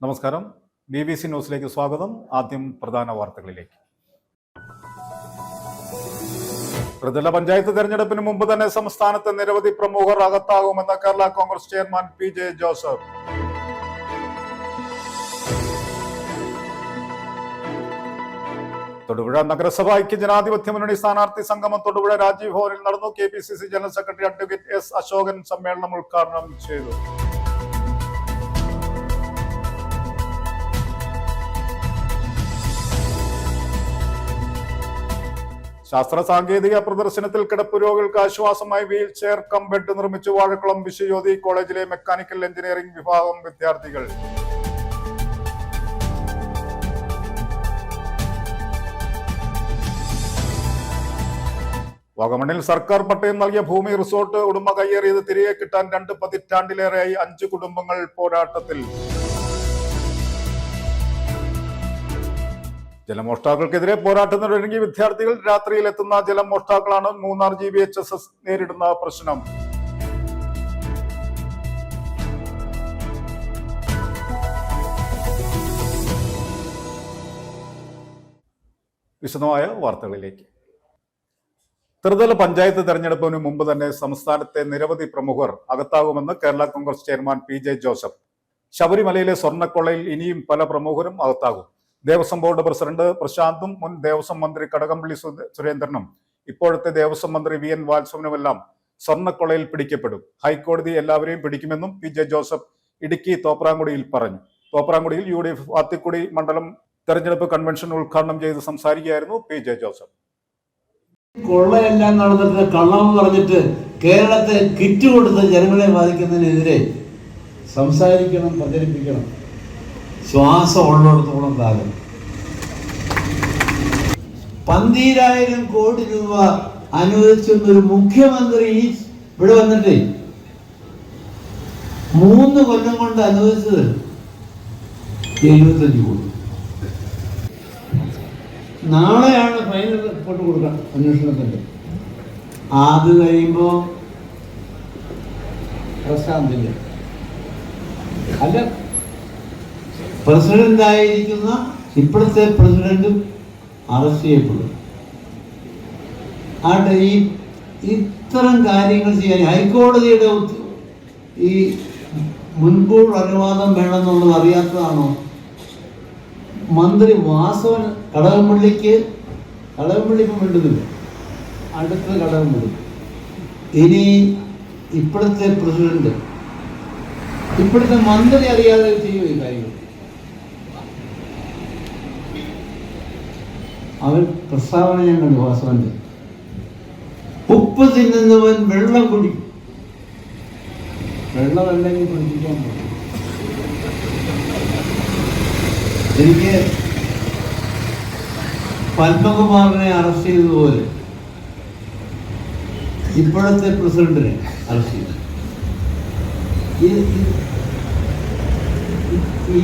നമസ്കാരം. BBC ന്യൂസിലേക്ക് സ്വാഗതം. ആദ്യം പ്രധാന വാർത്തകളിലേക്ക്. ത്രിതല പഞ്ചായത്ത് തെരഞ്ഞെടുപ്പിന് മുമ്പ് തന്നെ സംസ്ഥാനത്ത് നിരവധി പ്രമുഖർ അകത്താകുമെന്ന് കേരള കോൺഗ്രസ് ചെയർമാൻ PJ ജോസഫ്. തൊടുപുഴ നഗരസഭ ഐക്യജനാധിപത്യ മുന്നണി സ്ഥാനാർത്ഥി സംഗമം തൊടുപുഴ രാജീവ് ഭവനിൽ നടന്നു. KPCC general secretary advocate S Ashokan സമ്മേളനം ഉദ്ഘാടനം ചെയ്തു. ശാസ്ത്ര സാങ്കേതിക പ്രദർശനത്തിൽ കിടപ്പ് രോഗികൾക്ക് ആശ്വാസമായി വീൽ ചെയർ കം ബെഡ് നിർമ്മിച്ചു വാഴക്കുളം വിശ്വജ്യോതി കോളേജിലെ മെക്കാനിക്കൽ എഞ്ചിനീയറിംഗ് വിഭാഗം വിദ്യാർത്ഥികൾ. വാഗമണിൽ സർക്കാർ പട്ടയം നൽകിയ ഭൂമി റിസോർട്ട് ഉടമ കയ്യേറിയത് തിരികെ കിട്ടാൻ 2 പതിറ്റാണ്ടിലേറെയായി 5 കുടുംബങ്ങൾ പോരാട്ടത്തിൽ. ജലമോഷ്ടാക്കൾക്കെതിരെ പോരാട്ടത്തിനൊരുങ്ങി വിദ്യാർത്ഥികൾ. രാത്രിയിൽ എത്തുന്ന ജലമോഷ്ടാക്കളാണ് മൂന്നാർ GVHSS നേരിടുന്ന പ്രശ്നം. വിശദമായ വാർത്തകളിലേക്ക്. ത്രിതല പഞ്ചായത്ത് തെരഞ്ഞെടുപ്പിന് മുമ്പ് തന്നെ സംസ്ഥാനത്തെ നിരവധി പ്രമുഖർ അകത്താകുമെന്ന് കേരള കോൺഗ്രസ് ചെയർമാൻ PJ ജോസഫ്. ശബരിമലയിലെ സ്വർണ്ണക്കൊള്ളയിൽ ഇനിയും പല പ്രമുഖരും അകത്താകും. ദേവസ്വം ബോർഡ് പ്രസിഡന്റ് പ്രശാന്തും മുൻ ദേവസ്വം മന്ത്രി കടകംപള്ളി സുരേന്ദ്രനും ഇപ്പോഴത്തെ ദേവസ്വം മന്ത്രി VN വാത്സവനുമെല്ലാം സ്വർണ്ണക്കൊള്ളയിൽ പിടിക്കപ്പെടും. ഹൈക്കോടതി എല്ലാവരെയും പിടിക്കുമെന്നും PJ ജോസഫ് ഇടുക്കി തോപ്രാംകുടിയിൽ പറഞ്ഞു. തോപ്രാംകുടിയിൽ UDF ആത്തിക്കുടി മണ്ഡലം തെരഞ്ഞെടുപ്പ് കൺവെൻഷൻ ഉദ്ഘാടനം ചെയ്ത് സംസാരിക്കുകയായിരുന്നു PJ ജോസഫ്. കൊള്ളയെല്ലാം നടന്നിട്ട് കള്ളമെന്ന് പറഞ്ഞിട്ട് കേരളത്തെ കിറ്റ് കൊടുത്ത് ജനങ്ങളെ ബാധിക്കുന്നതിനെതിരെ സംസാരിക്കണം, പ്രചരിപ്പിക്കണം. ശ്വാസം ഉള്ളിടത്തോളം കാലം 12,000 കോടി രൂപ അനുവദിച്ചൊരു മുഖ്യമന്ത്രി ഇവിടെ വന്നിട്ട് 3 കൊല്ലം കൊണ്ട് അനുവദിച്ചത് 75 കോടി. നാളെയാണ് ഫൈനൽ റിപ്പോർട്ട് കൊടുക്കുക അന്വേഷണത്തിൻ്റെ. അത് കഴിയുമ്പോൾ പ്രശാന്തില്ല അല്ല, പ്രസിഡന്റായിരിക്കുന്ന ഇപ്പോഴത്തെ പ്രസിഡന്റും അറസ്റ്റ് ചെയ്യപ്പെടും. ആട്ടെ, ഇത്തരം കാര്യങ്ങൾ ചെയ്യാൻ ഹൈക്കോടതിയുടെ ഈ മുൻകൂർ അനുവാദം വേണമെന്നുള്ളത് അറിയാത്തതാണോ? മന്ത്രി വാസവൻ കടകംപള്ളിക്ക് ഇപ്പം വേണ്ടുന്നില്ല, അടുത്ത കടകംപള്ളി. ഇനി ഇപ്പോഴത്തെ പ്രസിഡന്റ്, ഇപ്പോഴത്തെ മന്ത്രി അറിയാതെ ചെയ്യുമോ ഈ കാര്യങ്ങൾ? അവൻ പ്രസ്താവന ഞാൻ കണ്ടു, വാസവന്റെ. ഉപ്പ് തിന്നുന്നവൻ വെള്ളം കുടിക്കും, വെള്ളമല്ലെങ്കിൽ കുടിപ്പിക്കാൻ പോകും. എനിക്ക് പത്മകുമാറിനെ അറസ്റ്റ് ചെയ്തതുപോലെ ഇപ്പോഴത്തെ പ്രസിഡന്റിനെ അറസ്റ്റ് ചെയ്തു. ഈ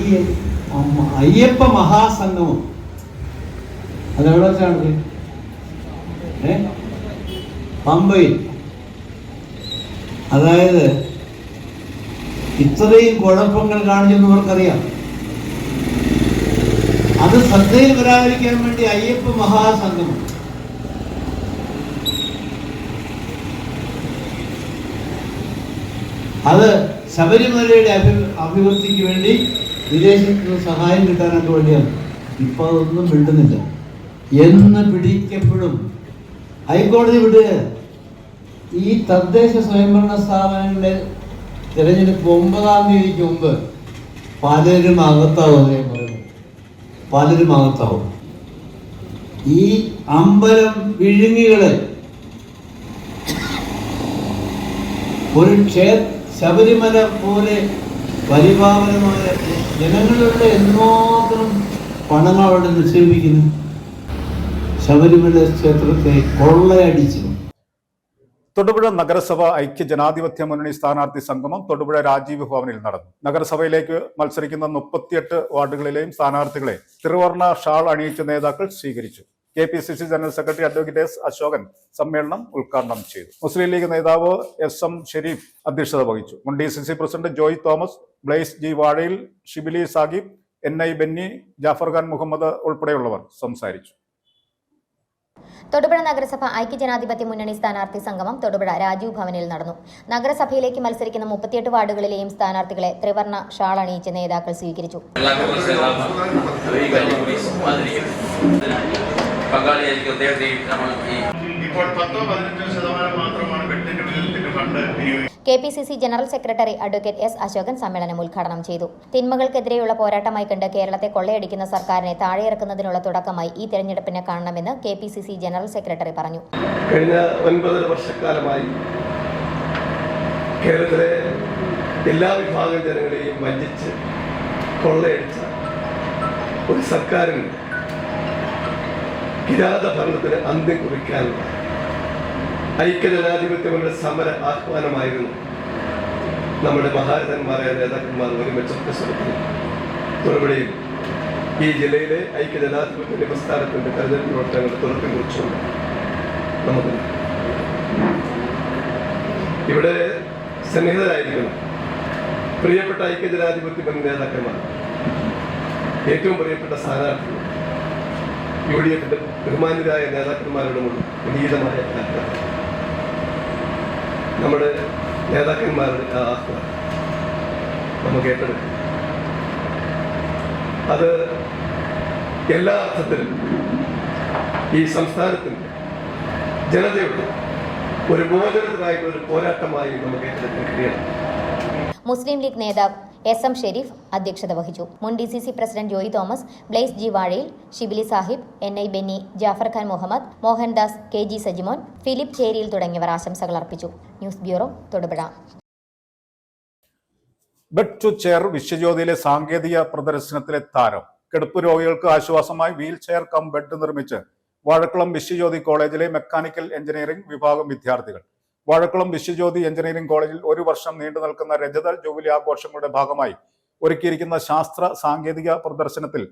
അയ്യപ്പ മഹാസംഗമം അതെവിടെ വെച്ചാണ്? പമ്പയിൽ. അതായത് ഇത്രയും കുഴപ്പങ്ങൾ കാണിച്ചെന്നവർക്കറിയാം. അത് ശ്രദ്ധയിൽ വരാതിരിക്കാൻ വേണ്ടി അയ്യപ്പ മഹാസംഗമം. അത് ശബരിമലയുടെ അഭിവൃദ്ധിക്ക് വേണ്ടി വിദേശത്ത് നിന്ന് സഹായം കിട്ടാനൊക്കെ വേണ്ടിയാണ്. ഇപ്പൊ അതൊന്നും വിടുന്നില്ല. എന്ന് പിടിക്കപ്പെടും. ഹൈക്കോടതി വിടുക. ഈ തദ്ദേശ സ്വയംഭരണ സ്ഥാപനങ്ങളുടെ തിരഞ്ഞെടുപ്പ് 9-ാം തീയതിക്ക് മുമ്പ് പലരും അകത്താവും. പലരും അകത്താവും. ഈ അമ്പലം വിഴുങ്ങികളെ ഒരു ശബരിമല പോലെ പരിപാവനമായ ജനങ്ങളുടെ എന്തുമാത്രം പണങ്ങൾ അവിടെ നിക്ഷേപിക്കുന്നു. ശബരിമല ക്ഷേത്രത്തെ കൊള്ളയടിച്ചു. തൊടുപുഴ നഗരസഭ ഐക്യജനാധിപത്യ മുന്നണി സ്ഥാനാർത്ഥി സംഗമം തൊടുപുഴ രാജീവ് ഭവനിൽ നടന്നു. നഗരസഭയിലേക്ക് മത്സരിക്കുന്ന 38 വാർഡുകളിലെയും സ്ഥാനാർത്ഥികളെ ത്രിവർണ്ണ ഷാൾ അണിയിച്ച നേതാക്കൾ സ്വീകരിച്ചു. KPCC general secretary advocate S Ashokan സമ്മേളനം ഉദ്ഘാടനം ചെയ്തു. മുസ്ലിം ലീഗ് നേതാവ് SM ഷെരീഫ് അധ്യക്ഷത വഹിച്ചു. മുൻ DCC president Joy Thomas, Blaise G Vazhayil, Shibili Sahib, NI Benny, Jafar Khan Muhammad ഉൾപ്പെടെയുള്ളവർ സംസാരിച്ചു. തൊടുപുഴ നഗരസഭ ഐക്യജനാധിപത്യ മുന്നണി സ്ഥാനാർത്ഥി സംഗമം തൊടുപുഴ രാജീവ് ഭവനിൽ നടന്നു. നഗരസഭയിലേക്ക് മത്സരിക്കുന്ന 38 വാർഡുകളിലെയും സ്ഥാനാർത്ഥികളെ ത്രിവർണ്ണ ഷാൾ അണിയിച്ച് നേതാക്കൾ സ്വീകരിച്ചു. KPCC general secretary advocate S Ashokan സമ്മേളനം ഉദ്ഘാടനം ചെയ്തു. തിന്മകൾക്കെതിരെയുള്ള പോരാട്ടമായി കണ്ട് കേരളത്തെ കൊള്ളയടിക്കുന്ന സർക്കാരിനെ താഴെയിറക്കുന്നതിനുള്ള തുടക്കമായി ഈ തെരഞ്ഞെടുപ്പിനെ കാണണമെന്ന് KPCC ജനറൽ സെക്രട്ടറി പറഞ്ഞു. കഴിഞ്ഞ 9 വർഷക്കാലമായി കേരളത്തിലെ എല്ലാ വിഭാഗം ജനങ്ങളെയും വഞ്ചിച്ച് കൊള്ളയടിച്ച ഒരു സർക്കാരിന് കിരാത ഭരണത്തിന് അന്ത്യം കുറിക്കാനുള്ള ഐക്യജനാധിപത്യങ്ങളുടെ സമര ആഹ്വാനമായിരുന്നു നമ്മുടെ മഹാരഥന്മാരായ നേതാക്കന്മാർ ഒരുമിച്ചൊക്കെ ശ്രമിച്ചു. തൊടുപുഴയിൽ ഈ ജില്ലയിലെ ഐക്യജനാധിപത്യ പ്രസ്ഥാനത്തിന്റെ തെരഞ്ഞെടുപ്പ് പ്രവർത്തനങ്ങളുടെ തുടക്കം കുറിച്ചുകൊണ്ട് നമുക്ക് ഇവിടെ സന്നിഹിതരായിരിക്കണം പ്രിയപ്പെട്ട ഐക്യജനാധിപത്യ നേതാക്കന്മാർ, ഏറ്റവും പ്രിയപ്പെട്ട സ്ഥാനാർത്ഥികൾ, UDFന്റെ ബഹുമാന്യരായ നേതാക്കന്മാരോടുമുള്ള വിനീതമായ നമ്മുടെ നേതാക്കന്മാരുടെ ആ ആഹ്വാനം നമുക്ക് ഏറ്റെടുക്കും. അത് എല്ലാ അർത്ഥത്തിലും ഈ സംസ്ഥാനത്തിൻ്റെ ജനതയുടെ ഒരു മോചനത്തിനായിട്ടുള്ള ഒരു പോരാട്ടമായി നമുക്ക് ഏറ്റെടുക്കാൻ കഴിയണം. മുസ്ലിം ലീഗ് നേതാവ് SM ഷെരീഫ് അധ്യക്ഷത വഹിച്ചു. മുൻ DCC president Joy Thomas, Blaise G Vazhayil, Shibili Sahib, NI Benny, Jafar Khan Muhammad, Mohandas, KG Sajimon, Philip Cheriyil തുടങ്ങിയവർ ആശംസകൾ അർപ്പിച്ചു. News bureau, Thodupuzha. Bed to chair വിശ്വജ്യോതിയിലെ സാങ്കേതിക പ്രദർശനത്തിലെ താരം. കിടപ്പ് രോഗികൾക്ക് ആശ്വാസമായി വീൽ ചെയർ കം ബെഡ് നിർമ്മിച്ച് വാഴക്കുളം വിശ്വജ്യോതി കോളേജിലെ മെക്കാനിക്കൽ എഞ്ചിനീയറിംഗ് വിഭാഗം വിദ്യാർത്ഥികൾ. വാഴക്കുളം വിശ്വജ്യോതി എഞ്ചിനീയറിംഗ് കോളേജിൽ 1 വർഷം നീണ്ടു നിൽക്കുന്ന രജത ജൂബിലി ആഘോഷങ്ങളുടെ ഭാഗമായി ഒരുക്കിയിരിക്കുന്ന ശാസ്ത്ര സാങ്കേതിക പ്രദർശനത്തിൽ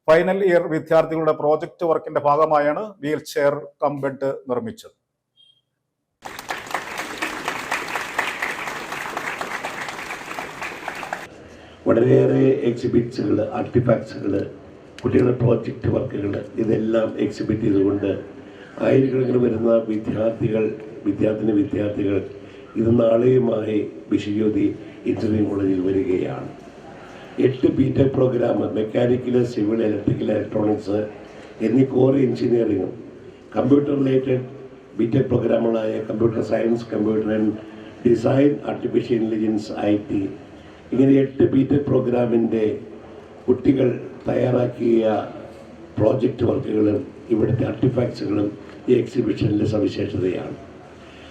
ഫൈനൽ ഇയർ വിദ്യാർത്ഥികളുടെ പ്രോജക്ട് വർക്കിന്റെ ഭാഗമായാണ് വീൽ ചെയർ കം ബെഡ് നിർമ്മിച്ചത്. വളരെയേറെ എക്സിബിറ്റ്സുകൾ, ആർട്ടിഫാക്ട്സുകൾ, കുട്ടികളുടെ പ്രോജക്റ്റ് വർക്കുകൾ ഇതെല്ലാം എക്സിബിറ്റ് ചെയ്തുകൊണ്ട് ആയിരക്കണക്കിന് വരുന്ന വിദ്യാർത്ഥികൾ ഇത് നാളെയുമായി വിശ്വജ്യോതി എഞ്ചിനീയറിംഗ് കോളേജിൽ വരികയാണ്. 8 BTech programme, mechanical, civil, electrical, electronics എന്നീ കോർ എഞ്ചിനീയറിംഗും കമ്പ്യൂട്ടർ റിലേറ്റഡ് BTech പ്രോഗ്രാമുകളായ computer science, computer and design, artificial intelligence, IT ഇങ്ങനെ 8 BTech പ്രോഗ്രാമിൻ്റെ കുട്ടികൾ തയ്യാറാക്കിയ പ്രോജക്റ്റ് വർക്കുകളും ഇവിടുത്തെ ആർട്ടിഫാക്ട്സുകളും ഈ എക്സിബിഷനിലെ സവിശേഷതയാണ്.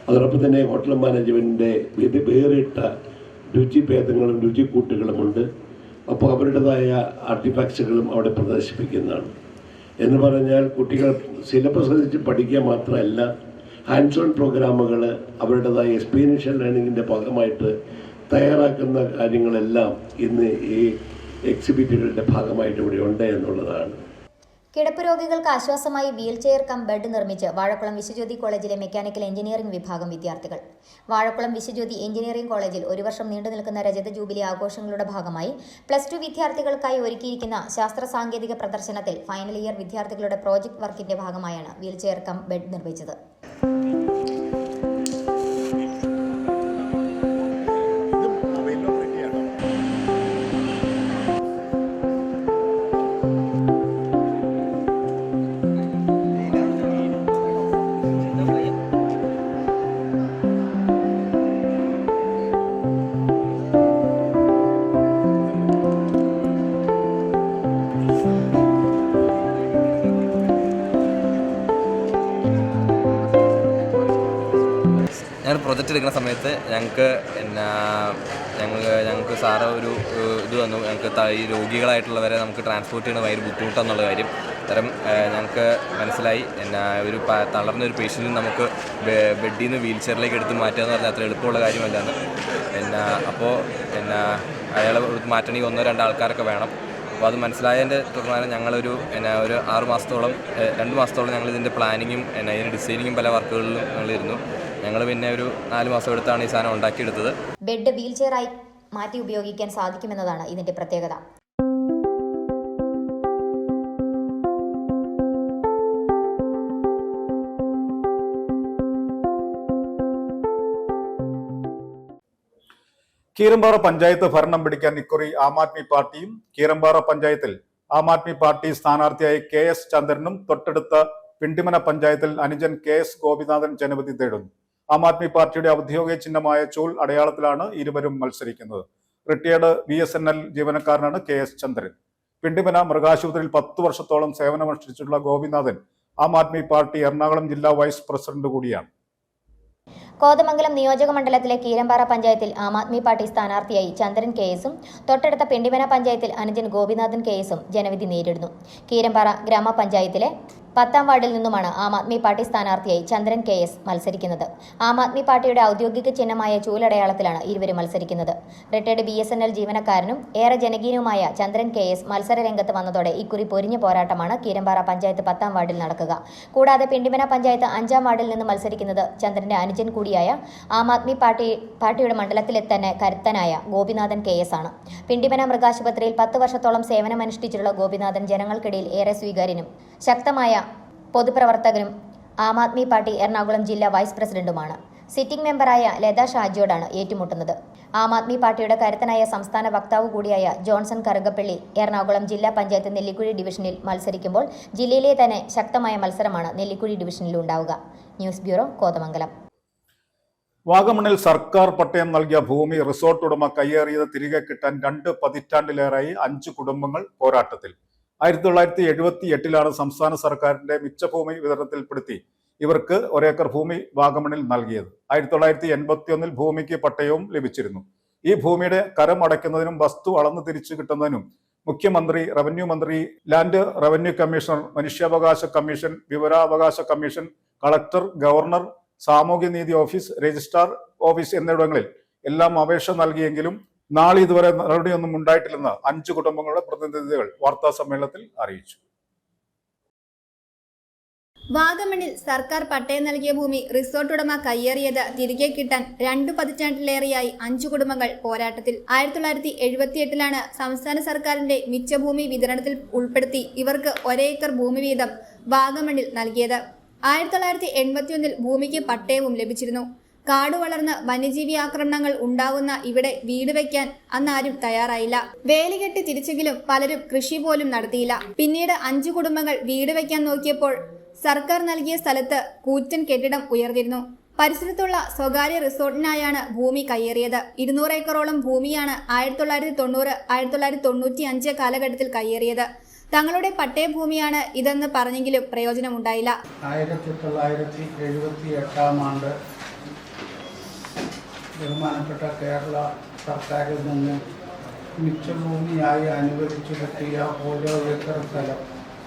അതോടൊപ്പം തന്നെ ഹോട്ടൽ മാനേജ്മെൻറ്റിൻ്റെ വേറിട്ട രുചിഭേദങ്ങളും രുചിക്കൂട്ടുകളുമുണ്ട്. അപ്പോൾ അവരുടേതായ ആർട്ടിഫാക്ട്സുകളും അവിടെ പ്രദർശിപ്പിക്കുന്നതാണ്. എന്ന് പറഞ്ഞാൽ കുട്ടികൾ സിലബസ് അനുസരിച്ച് പഠിക്കുക മാത്രമല്ല, ഹാൻഡ്സ് ഓൺ പ്രോഗ്രാമുകൾ അവരുടേതായ എക്സ്പീരിയൻഷ്യൽ ലേണിങ്ങിൻ്റെ ഭാഗമായിട്ട് തയ്യാറാക്കുന്ന കാര്യങ്ങളെല്ലാം ഇന്ന് ഈ എക്സിബിറ്റുകളുടെ ഭാഗമായിട്ട് ഇവിടെ ഉണ്ട് എന്നുള്ളതാണ്. കിടപ്പ് രോഗികൾക്ക് ആശ്വാസമായി വീൽ ചെയർ കം ബെഡ് നിർമ്മിച്ച് വാഴക്കുളം വിശ്വജ്യോതി കോളേജിലെ മെക്കാനിക്കൽ എഞ്ചിനീയറിംഗ് വിഭാഗം വിദ്യാർത്ഥികൾ. വാഴക്കുളം വിശ്വജ്യോതി എഞ്ചിനീയറിംഗ് കോളേജിൽ 1 വർഷം നീണ്ടു നിൽക്കുന്ന രജത ജൂബിലി ആഘോഷങ്ങളുടെ ഭാഗമായി +2 വിദ്യാർത്ഥികൾക്കായി ഒരുക്കിയിരിക്കുന്ന ശാസ്ത്ര സാങ്കേതിക പ്രദർശനത്തിൽ ഫൈനൽ ഇയർ വിദ്യാർത്ഥികളുടെ പ്രോജക്ട് വർക്കിന്റെ ഭാഗമായാണ് വീൽ ചെയർ കം ബെഡ് നിർമ്മിച്ചത്. പ്രൊജക്റ്റ് എടുക്കുന്ന സമയത്ത് ഞങ്ങൾക്ക് സാറ് ഒരു ഇത് വന്നു. ഞങ്ങൾക്ക് ഈ രോഗികളായിട്ടുള്ളവരെ നമുക്ക് ട്രാൻസ്പോർട്ട് ചെയ്യുന്നത് ഭയങ്കര ബുദ്ധിമുട്ടാന്നുള്ള കാര്യം ഞങ്ങൾക്ക് മനസ്സിലായി. ഒരു തളർന്നൊരു പേഷ്യൻറ്റിന് നമുക്ക് ബെഡിൽ നിന്ന് വീൽ ചെയറിലേക്ക് എടുത്ത് മാറ്റുക എന്ന് പറഞ്ഞാൽ അത്ര എളുപ്പമുള്ള കാര്യമല്ലെന്ന്. അപ്പോൾ അയാളെ മാറ്റണമെങ്കിൽ 1-2 ആൾക്കാരൊക്കെ വേണം. അപ്പോൾ അത് മനസ്സിലായതിൻ്റെ തുടർന്ന് ഞങ്ങളൊരു ഒരു 2 മാസത്തോളം ഞങ്ങൾ ഇതിൻ്റെ പ്ലാനിങ്ങും ഇതിൻ്റെ ഡിസൈനിങ്ങും പല വർക്കുകളിലും ഞങ്ങളിരുന്നു. ഞങ്ങൾ പിന്നെ ഒരു 4 മാസം എടുത്താണ് ഈ സാധനം ഉണ്ടാക്കിയെടുത്തത്. ബെഡ് വീൽ ചെയറായി മാറ്റി ഉപയോഗിക്കാൻ സാധിക്കുമെന്നതാണ് ഇതിന്റെ പ്രത്യേകത. കീരമ്പാറ പഞ്ചായത്ത് ഭരണം പിടിക്കാൻ ഇക്കുറി ആം ആദ്മി പാർട്ടിയും കീരമ്പാറ പഞ്ചായത്തിൽ ആം ആദ്മി പാർട്ടി സ്ഥാനാർത്ഥിയായി KS ചന്ദ്രനും തൊട്ടടുത്ത പിണ്ടിമന പഞ്ചായത്തിൽ അനുജൻ KS ഗോപിനാഥൻ ജനവിധി തേടുന്നു. ആം ആദ്മി പാർട്ടിയുടെ ഔദ്യോഗിക ചിഹ്നമായ ചൂൽ അടയാളത്തിലാണ് ഇരുവരും മത്സരിക്കുന്നത്. റിട്ടയേർഡ് BSNL ജീവനക്കാരനാണ് KS ചന്ദ്രൻ. പിണ്ടിമന മൃഗാശുപത്രിയിൽ 10 വർഷത്തോളം സേവനമനുഷ്ഠിച്ചിട്ടുള്ള ഗോപിനാഥൻ ആം ആദ്മി പാർട്ടി എറണാകുളം ജില്ലാ വൈസ് പ്രസിഡന്റ് കൂടിയാണ്. കോതമംഗലം നിയോജക മണ്ഡലത്തിലെ കീരമ്പാറ പഞ്ചായത്തിൽ ആം ആദ്മി പാർട്ടി സ്ഥാനാർത്ഥിയായി ചന്ദ്രൻ KSഉം തൊട്ടടുത്ത പിണ്ടിമന പഞ്ചായത്തിൽ അനുജൻ ഗോപിനാഥൻ KSഉം ജനവിധി നേരിടുന്നു. കീരമ്പാറ ഗ്രാമപഞ്ചായത്തിലെ 10ാം വാർഡിൽ നിന്നുമാണ് ആം ആദ്മി പാർട്ടി സ്ഥാനാർത്ഥിയായി ചന്ദ്രൻ KS മത്സരിക്കുന്നത്. ആം ആദ്മി പാർട്ടിയുടെ ഔദ്യോഗിക ചിഹ്നമായ ചൂലടയാളത്തിലാണ് ഇരുവരും മത്സരിക്കുന്നത്. റിട്ടയർഡ് BSNL ജീവനക്കാരനും ഏറെ ജനകീയനുമായ ചന്ദ്രൻ KS മത്സര രംഗത്ത് വന്നതോടെ ഇക്കുറി പൊരിഞ്ഞ പോരാട്ടമാണ് കീരമ്പാറ പഞ്ചായത്ത് 10ാം വാർഡിൽ നടക്കുക. കൂടാതെ പിണ്ടിമന പഞ്ചായത്ത് 5ാം വാർഡിൽ നിന്ന് മത്സരിക്കുന്നത് ചന്ദ്രന്റെ അനുജൻ കൂടിയായ ആം ആദ്മി പാർട്ടിയുടെ മണ്ഡലത്തിലെ തന്നെ കരുത്തനായ ഗോപിനാഥൻ KS ആണ്. പിണ്ടിമന മൃഗാശുപത്രിയിൽ 10 വർഷത്തോളം സേവനമനുഷ്ഠിച്ചിട്ടുള്ള ഗോപിനാഥൻ ജനങ്ങൾക്കിടയിൽ ഏറെ സ്വീകാര്യനും ശക്തമായ പൊതുപ്രവർത്തകനും ആം ആദ്മി പാർട്ടി എറണാകുളം ജില്ലാ വൈസ് പ്രസിഡന്റുമാണ്. സിറ്റിംഗ് മെമ്പറായ ലത ഷാജിയോടാണ് ഏറ്റുമുട്ടുന്നത്. ആം ആദ്മി പാർട്ടിയുടെ കരുത്തനായ സംസ്ഥാന വക്താവ് കൂടിയായ ജോൺസൺ കറുകപ്പള്ളി എറണാകുളം ജില്ലാ പഞ്ചായത്ത് നെല്ലിക്കുഴി ഡിവിഷനിൽ മത്സരിക്കുമ്പോൾ ജില്ലയിലെ തന്നെ ശക്തമായ മത്സരമാണ് നെല്ലിക്കുഴി ഡിവിഷനിൽ ഉണ്ടാവുക. News bureau, Kothamangalam. വാഗമണിൽ സർക്കാർ പട്ടയം നൽകിയ ഭൂമി റിസോർട്ട് ഉടമ കയ്യേറിയത് തിരികെ കിട്ടാൻ 2 പതിറ്റാണ്ടിലേറെയായി 5 കുടുംബങ്ങൾ പോരാട്ടത്തിൽ. 1978 സംസ്ഥാന സർക്കാരിന്റെ മിച്ചഭൂമി വിതരണത്തിൽപ്പെടുത്തി ഇവർക്ക് 1 ഏക്കർ ഭൂമി വാഗമണിൽ നൽകിയത്. 1981 ഭൂമിക്ക് പട്ടയവും ലഭിച്ചിരുന്നു. ഈ ഭൂമിയുടെ കരം അടയ്ക്കുന്നതിനും വസ്തു അളന്നു തിരിച്ചു കിട്ടുന്നതിനും മുഖ്യമന്ത്രി, റവന്യൂ മന്ത്രി, ലാൻഡ് റവന്യൂ കമ്മീഷണർ, മനുഷ്യാവകാശ കമ്മീഷൻ, വിവരാവകാശ കമ്മീഷൻ, കളക്ടർ, ഗവർണർ, സാമൂഹ്യനീതി ഓഫീസ്, രജിസ്ട്രാർ ഓഫീസ് എന്നിവിടങ്ങളിൽ എല്ലാം അപേക്ഷ നൽകിയെങ്കിലും നാളിതുവരെ നടപടിയൊന്നും ഉണ്ടായിട്ടില്ലെന്ന് 5 കുടുംബങ്ങളുടെ പ്രതിനിധികൾ വാർത്താ സമ്മേളനത്തിൽ അറിയിച്ചു. വാഗമണിൽ സർക്കാർ പട്ടയം നൽകിയ ഭൂമി റിസോർട്ട് ഉടമ കയ്യേറിയത് തിരികെ കിട്ടാൻ 2 പതിറ്റാണ്ടിലേറെയായി 5 കുടുംബങ്ങൾ പോരാട്ടത്തിൽ. 1978 സംസ്ഥാന സർക്കാരിന്റെ മിച്ചഭൂമി വിതരണത്തിൽ ഉൾപ്പെടുത്തി ഇവർക്ക് 1 ഏക്കർ ഭൂമി വീതം വാഗമണിൽ നൽകിയത്. 1981 ഭൂമിക്ക് പട്ടയവും ലഭിച്ചിരുന്നു. കാട് വളർന്ന് വന്യജീവി ആക്രമണങ്ങൾ ഉണ്ടാകുന്ന ഇവിടെ വീട് വയ്ക്കാൻ അന്നാരും തയ്യാറായില്ല. വേലികെട്ടി തിരിച്ചെങ്കിലും പലരും കൃഷി പോലും നടത്തിയില്ല. പിന്നീട് 5 കുടുംബങ്ങൾ വീട് വയ്ക്കാൻ നോക്കിയപ്പോൾ സർക്കാർ നൽകിയ സ്ഥലത്ത് കൂറ്റൻ കെട്ടിടം ഉയർന്നിരുന്നു. പരിസരത്തുള്ള സ്വകാര്യ റിസോർട്ടിനായാണ് ഭൂമി കയ്യേറിയത്. 200 ഏക്കറോളം ഭൂമിയാണ് 1990, 1995 കാലഘട്ടത്തിൽ കയ്യേറിയത്. തങ്ങളുടെ പട്ടയഭൂമിയാണ് ഇതെന്ന് പറഞ്ഞെങ്കിലും പ്രയോജനമുണ്ടായില്ല. 1978 ബഹുമാനപ്പെട്ട കേരള സർക്കാരിൽ നിന്ന് മിച്ചഭൂമിയായി അനുവദിച്ചു കിട്ടിയ 1 ഏക്കർ സ്ഥലം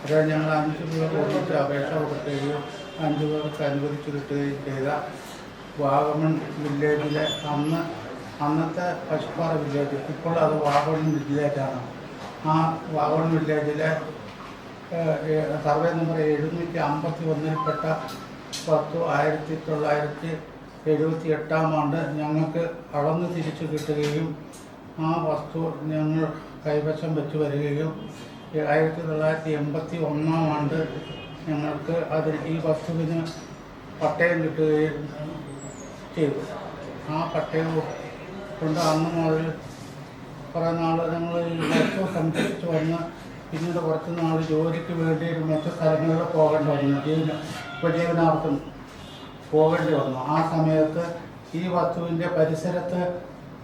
അത് ഞങ്ങൾ 5 പേർ ഒന്നിച്ച് അപേക്ഷ കൊടുക്കുകയും 5 പേർക്ക് അനുവദിച്ചു കിട്ടുകയും ചെയ്ത വാഗമൺ വില്ലേജിലെ അന്നത്തെ പശുപ്പാറ വില്ലേജ്, ഇപ്പോൾ അത് വാഗമൺ വില്ലേജാണ്. ആ വാഗമൺ വില്ലേജിലെ സർവേ നമ്പർ 751-ൽപ്പെട്ട വസ്തു 1978 ഞങ്ങൾക്ക് അളന്ന് തിരിച്ചു കിട്ടുകയും ആ വസ്തു ഞങ്ങൾ കൈവശം വെച്ച് വരികയും 1981 ഞങ്ങൾക്ക് ഈ വസ്തുവിന് പട്ടയം കിട്ടുകയും ചെയ്തു. ആ പട്ടയം കൊണ്ട് അന്ന് മുതൽ കുറേ നാൾ ഞങ്ങൾ ഈ വസ്തു സംരക്ഷിച്ച് വന്ന് പിന്നീട് കുറച്ച് നാൾ ജോലിക്ക് വേണ്ടി മറ്റു സ്ഥലങ്ങളിൽ പോകേണ്ടി വന്നു, ഉപജീവനാർത്ഥം പോകേണ്ടി വന്നു. ആ സമയത്ത് ഈ വസ്തുവിൻ്റെ പരിസരത്ത്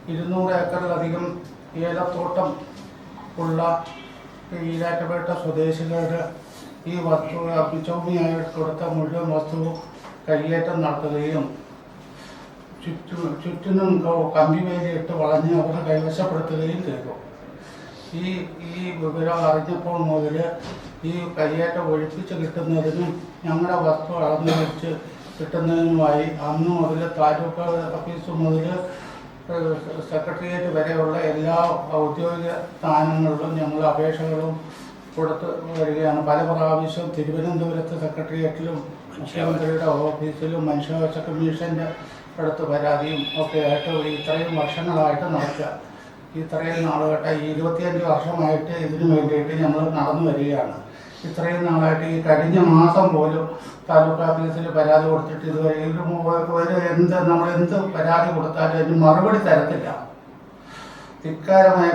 200 ഏക്കറിലധികം ഏലത്തോട്ടം ഉള്ള ഈരാറ്റുപേട്ട സ്വദേശികളുടെ ഈ വസ്തു മിച്ചഭൂമിയായി കൊടുത്ത മുഴുവൻ വസ്തുവും കയ്യേറ്റം നടത്തുകയും ചുറ്റിനും കമ്പിവേലിയിട്ട് വളഞ്ഞ് അവരെ കൈവശപ്പെടുത്തുകയും ചെയ്തു. ഈ വിവരം അറിഞ്ഞപ്പോൾ മുതൽ ഈ കയ്യേറ്റം ഒഴിപ്പിച്ച് കിട്ടുന്നതിനും ഞങ്ങളുടെ വസ്തു അളന്നു വെച്ച് കിട്ടുന്നതിനുമായി അന്ന് മുതൽ താലൂക്ക് ഓഫീസ് മുതൽ സെക്രട്ടേറിയറ്റ് വരെയുള്ള എല്ലാ ഔദ്യോഗിക സ്ഥാനങ്ങളിലും ഞങ്ങൾ അപേക്ഷകളും കൊടുത്ത് വരികയാണ്. പല പ്രാവശ്യം തിരുവനന്തപുരത്ത് സെക്രട്ടേറിയറ്റിലും മുഖ്യമന്ത്രിയുടെ ഓഫീസിലും മനുഷ്യാവകാശ കമ്മീഷൻ്റെ അടുത്ത് പരാതിയും ഒക്കെ ആയിട്ട് ഇത്രയും വർഷങ്ങളായിട്ട് നടക്കുക. ഇത്രയും നാളുകെട്ട് 25 വർഷമായിട്ട് ഇതിനു വേണ്ടിയിട്ട് ഞങ്ങൾ നടന്നു വരികയാണ്. ഇത്രയും നാളായിട്ട് ഈ കഴിഞ്ഞ മാസം പോലും താലൂക്ക് ഓഫീസിൽ പരാതി കൊടുത്തിട്ട് ഇതുവരെ നമ്മൾ എന്ത് പരാതി കൊടുത്താലും അതിന് മറുപടി തരത്തില്ല. ധിക്കാരമായ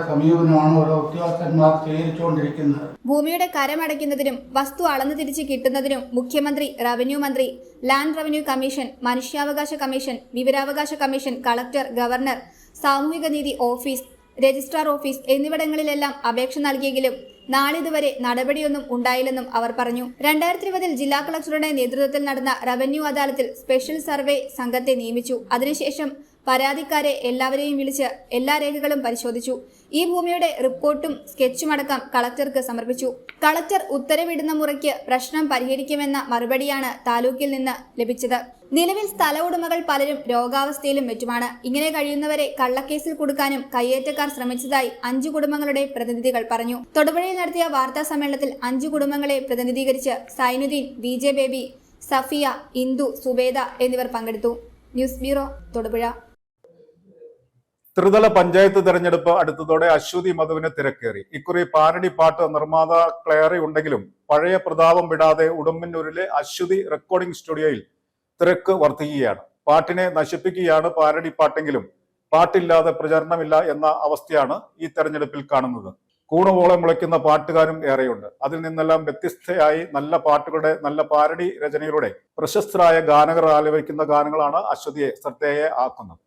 സമീപനമാണ് ഓരോ ഉദ്യോഗസ്ഥന്മാർ സ്വീകരിച്ചുകൊണ്ടിരിക്കുന്നത്. ഭൂമിയുടെ കരമടയ്ക്കുന്നതിനും വസ്തു അളന്നു തിരിച്ച് കിട്ടുന്നതിനും മുഖ്യമന്ത്രി, റവന്യൂ മന്ത്രി, ലാൻഡ് റവന്യൂ കമ്മീഷൻ, മനുഷ്യാവകാശ കമ്മീഷൻ, വിവരാവകാശ കമ്മീഷൻ, കളക്ടർ, ഗവർണർ, സാമൂഹിക നീതി ഓഫീസ്, രജിസ്ട്രാർ ഓഫീസ് എന്നിവിടങ്ങളിലെല്ലാം അപേക്ഷ നൽകിയെങ്കിലും നാളിതുവരെ നടപടിയൊന്നും ഉണ്ടായില്ലെന്നും അവർ പറഞ്ഞു. 2020 ജില്ലാ കളക്ടറുടെ നേതൃത്വത്തിൽ നടന്ന റവന്യൂ അദാലത്തിൽ സ്പെഷ്യൽ സർവേ സംഘത്തെ നിയമിച്ചു. അതിനുശേഷം പരാതിക്കാരെ എല്ലാവരെയും വിളിച്ച് എല്ലാ രേഖകളും പരിശോധിച്ചു. ഈ ഭൂമിയുടെ റിപ്പോർട്ടും സ്കെച്ചും അടക്കം കളക്ടർക്ക് സമർപ്പിച്ചു. കളക്ടർ ഉത്തരവിടുന്ന മുറയ്ക്ക് പ്രശ്നം പരിഹരിക്കുമെന്ന മറുപടിയാണ് താലൂക്കിൽ നിന്ന് ലഭിച്ചത്. നിലവിൽ സ്ഥല ഉടമകൾ പലരും രോഗാവസ്ഥയിലും മറ്റുമാണ്. ഇങ്ങനെ കഴിയുന്നവരെ കള്ളക്കേസിൽ കൊടുക്കാനും കയ്യേറ്റക്കാർ ശ്രമിച്ചതായി 5 കുടുംബങ്ങളുടെ പ്രതിനിധികൾ പറഞ്ഞു. തൊടുപുഴയിൽ നടത്തിയ വാർത്താ സമ്മേളനത്തിൽ 5 കുടുംബങ്ങളെ പ്രതിനിധീകരിച്ച് സൈനുദ്ദീൻ, VJ ബേബി, സഫിയ, ഇന്ദു, സുബേദ എന്നിവർ പങ്കെടുത്തു. News bureau, Thodupuzha. ത്രിതല പഞ്ചായത്ത് തെരഞ്ഞെടുപ്പ് അടുത്തതോടെ അശ്വതി മധുവിന് തിരക്കേറി. ഇക്കുറി പാരഡി പാട്ട് നിർമ്മാതാക്കളേറെ ഉണ്ടെങ്കിലും പഴയ പ്രതാപം വിടാതെ ഉടുമ്പന്നൂരിലെ അശ്വതി റെക്കോർഡിംഗ് സ്റ്റുഡിയോയിൽ തിരക്ക് വർദ്ധിക്കുകയാണ്. പാട്ടിനെ നശിപ്പിക്കുകയാണ് പാരഡി പാട്ടെങ്കിലും പാട്ടില്ലാതെ പ്രചരണമില്ല എന്ന അവസ്ഥയാണ് ഈ തെരഞ്ഞെടുപ്പിൽ കാണുന്നത്. കൂണുവോളം മുളയ്ക്കുന്ന പാട്ടുകാരും ഏറെയുണ്ട്. അതിൽ നിന്നെല്ലാം വ്യത്യസ്തയായി നല്ല പാട്ടുകളുടെ, നല്ല പാരഡി രചനയിലൂടെ പ്രശസ്തരായ ഗാനകർ ആലപിക്കുന്ന ഗാനങ്ങളാണ് അശ്വതിയെ ശ്രദ്ധേയ ആക്കുന്നത്.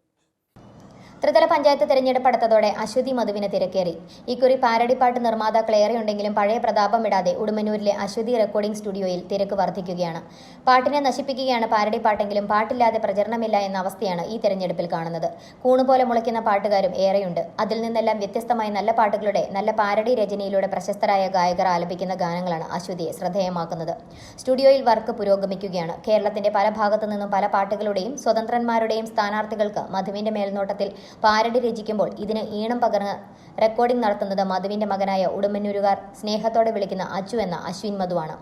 ത്രിതല പഞ്ചായത്ത് തെരഞ്ഞെടുപ്പ് അടുത്തതോടെ അശ്വതി മധുവിന് തിരക്കേറി. ഇക്കുറി പാരഡിപ്പാട്ട് നിർമ്മാതാക്കൾ ഏറെയുണ്ടെങ്കിലും പഴയ പ്രതാപം വിടാതെ ഉടുമ്പന്നൂരിലെ അശ്വതി റെക്കോർഡിംഗ് സ്റ്റുഡിയോയിൽ തിരക്ക് വർദ്ധിക്കുകയാണ്. പാട്ടിനെ നശിപ്പിക്കുകയാണ് പാരഡിപ്പാട്ടെങ്കിലും പാട്ടില്ലാതെ പ്രചരണമില്ല എന്ന അവസ്ഥയാണ് ഈ തെരഞ്ഞെടുപ്പിൽ കാണുന്നത്. കൂണുപോലെ മുളയ്ക്കുന്ന പാട്ടുകാരും ഏറെയുണ്ട്. അതിൽ നിന്നെല്ലാം വ്യത്യസ്തമായി നല്ല പാട്ടുകളുടെ, നല്ല പാരഡി രചനയിലൂടെ പ്രശസ്തരായ ഗായകർ ആലപിക്കുന്ന ഗാനങ്ങളാണ് അശ്വതിയെ ശ്രദ്ധേയമാക്കുന്നത്. സ്റ്റുഡിയോയിൽ വർക്ക് പുരോഗമിക്കുകയാണ്. കേരളത്തിന്റെ പല ഭാഗത്തു നിന്നും പല പാട്ടുകളുടെയും സ്വതന്ത്രന്മാരുടെയും സ്ഥാനാർത്ഥികൾക്ക് മധുവിന്റെ മേൽനോട്ടത്തിൽ പാരഡി രചിക്കുമ്പോൾ ഇതിന് ഈണം പകർന്ന് റെക്കോർഡിംഗ് നടത്തുന്നത് മധുവിന്റെ മകനായ ഉടുമ്പന്നൂരുകാർ സ്നേഹത്തോടെ വിളിക്കുന്ന അച്ചു എന്ന അശ്വിൻ മധുവാണ്.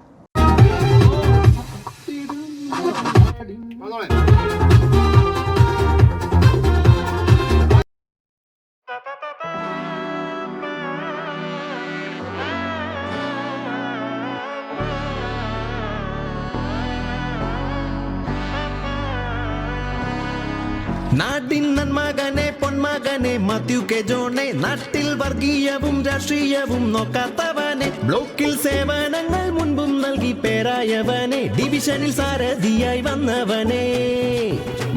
നാട്ടിൻ നന്മകനെ പൊന്മകനെ മാത്യു കെ ജോണെ, നാട്ടിൽ വർഗീയവും രാഷ്ട്രീയവും നോക്കാത്തവനെ, ബ്ലോക്കിൽ സേവനങ്ങൾ മുൻപും നൽകി പേരായവനെ, ഡിവിഷനിൽ സാരഥിയായി വന്നവനെ,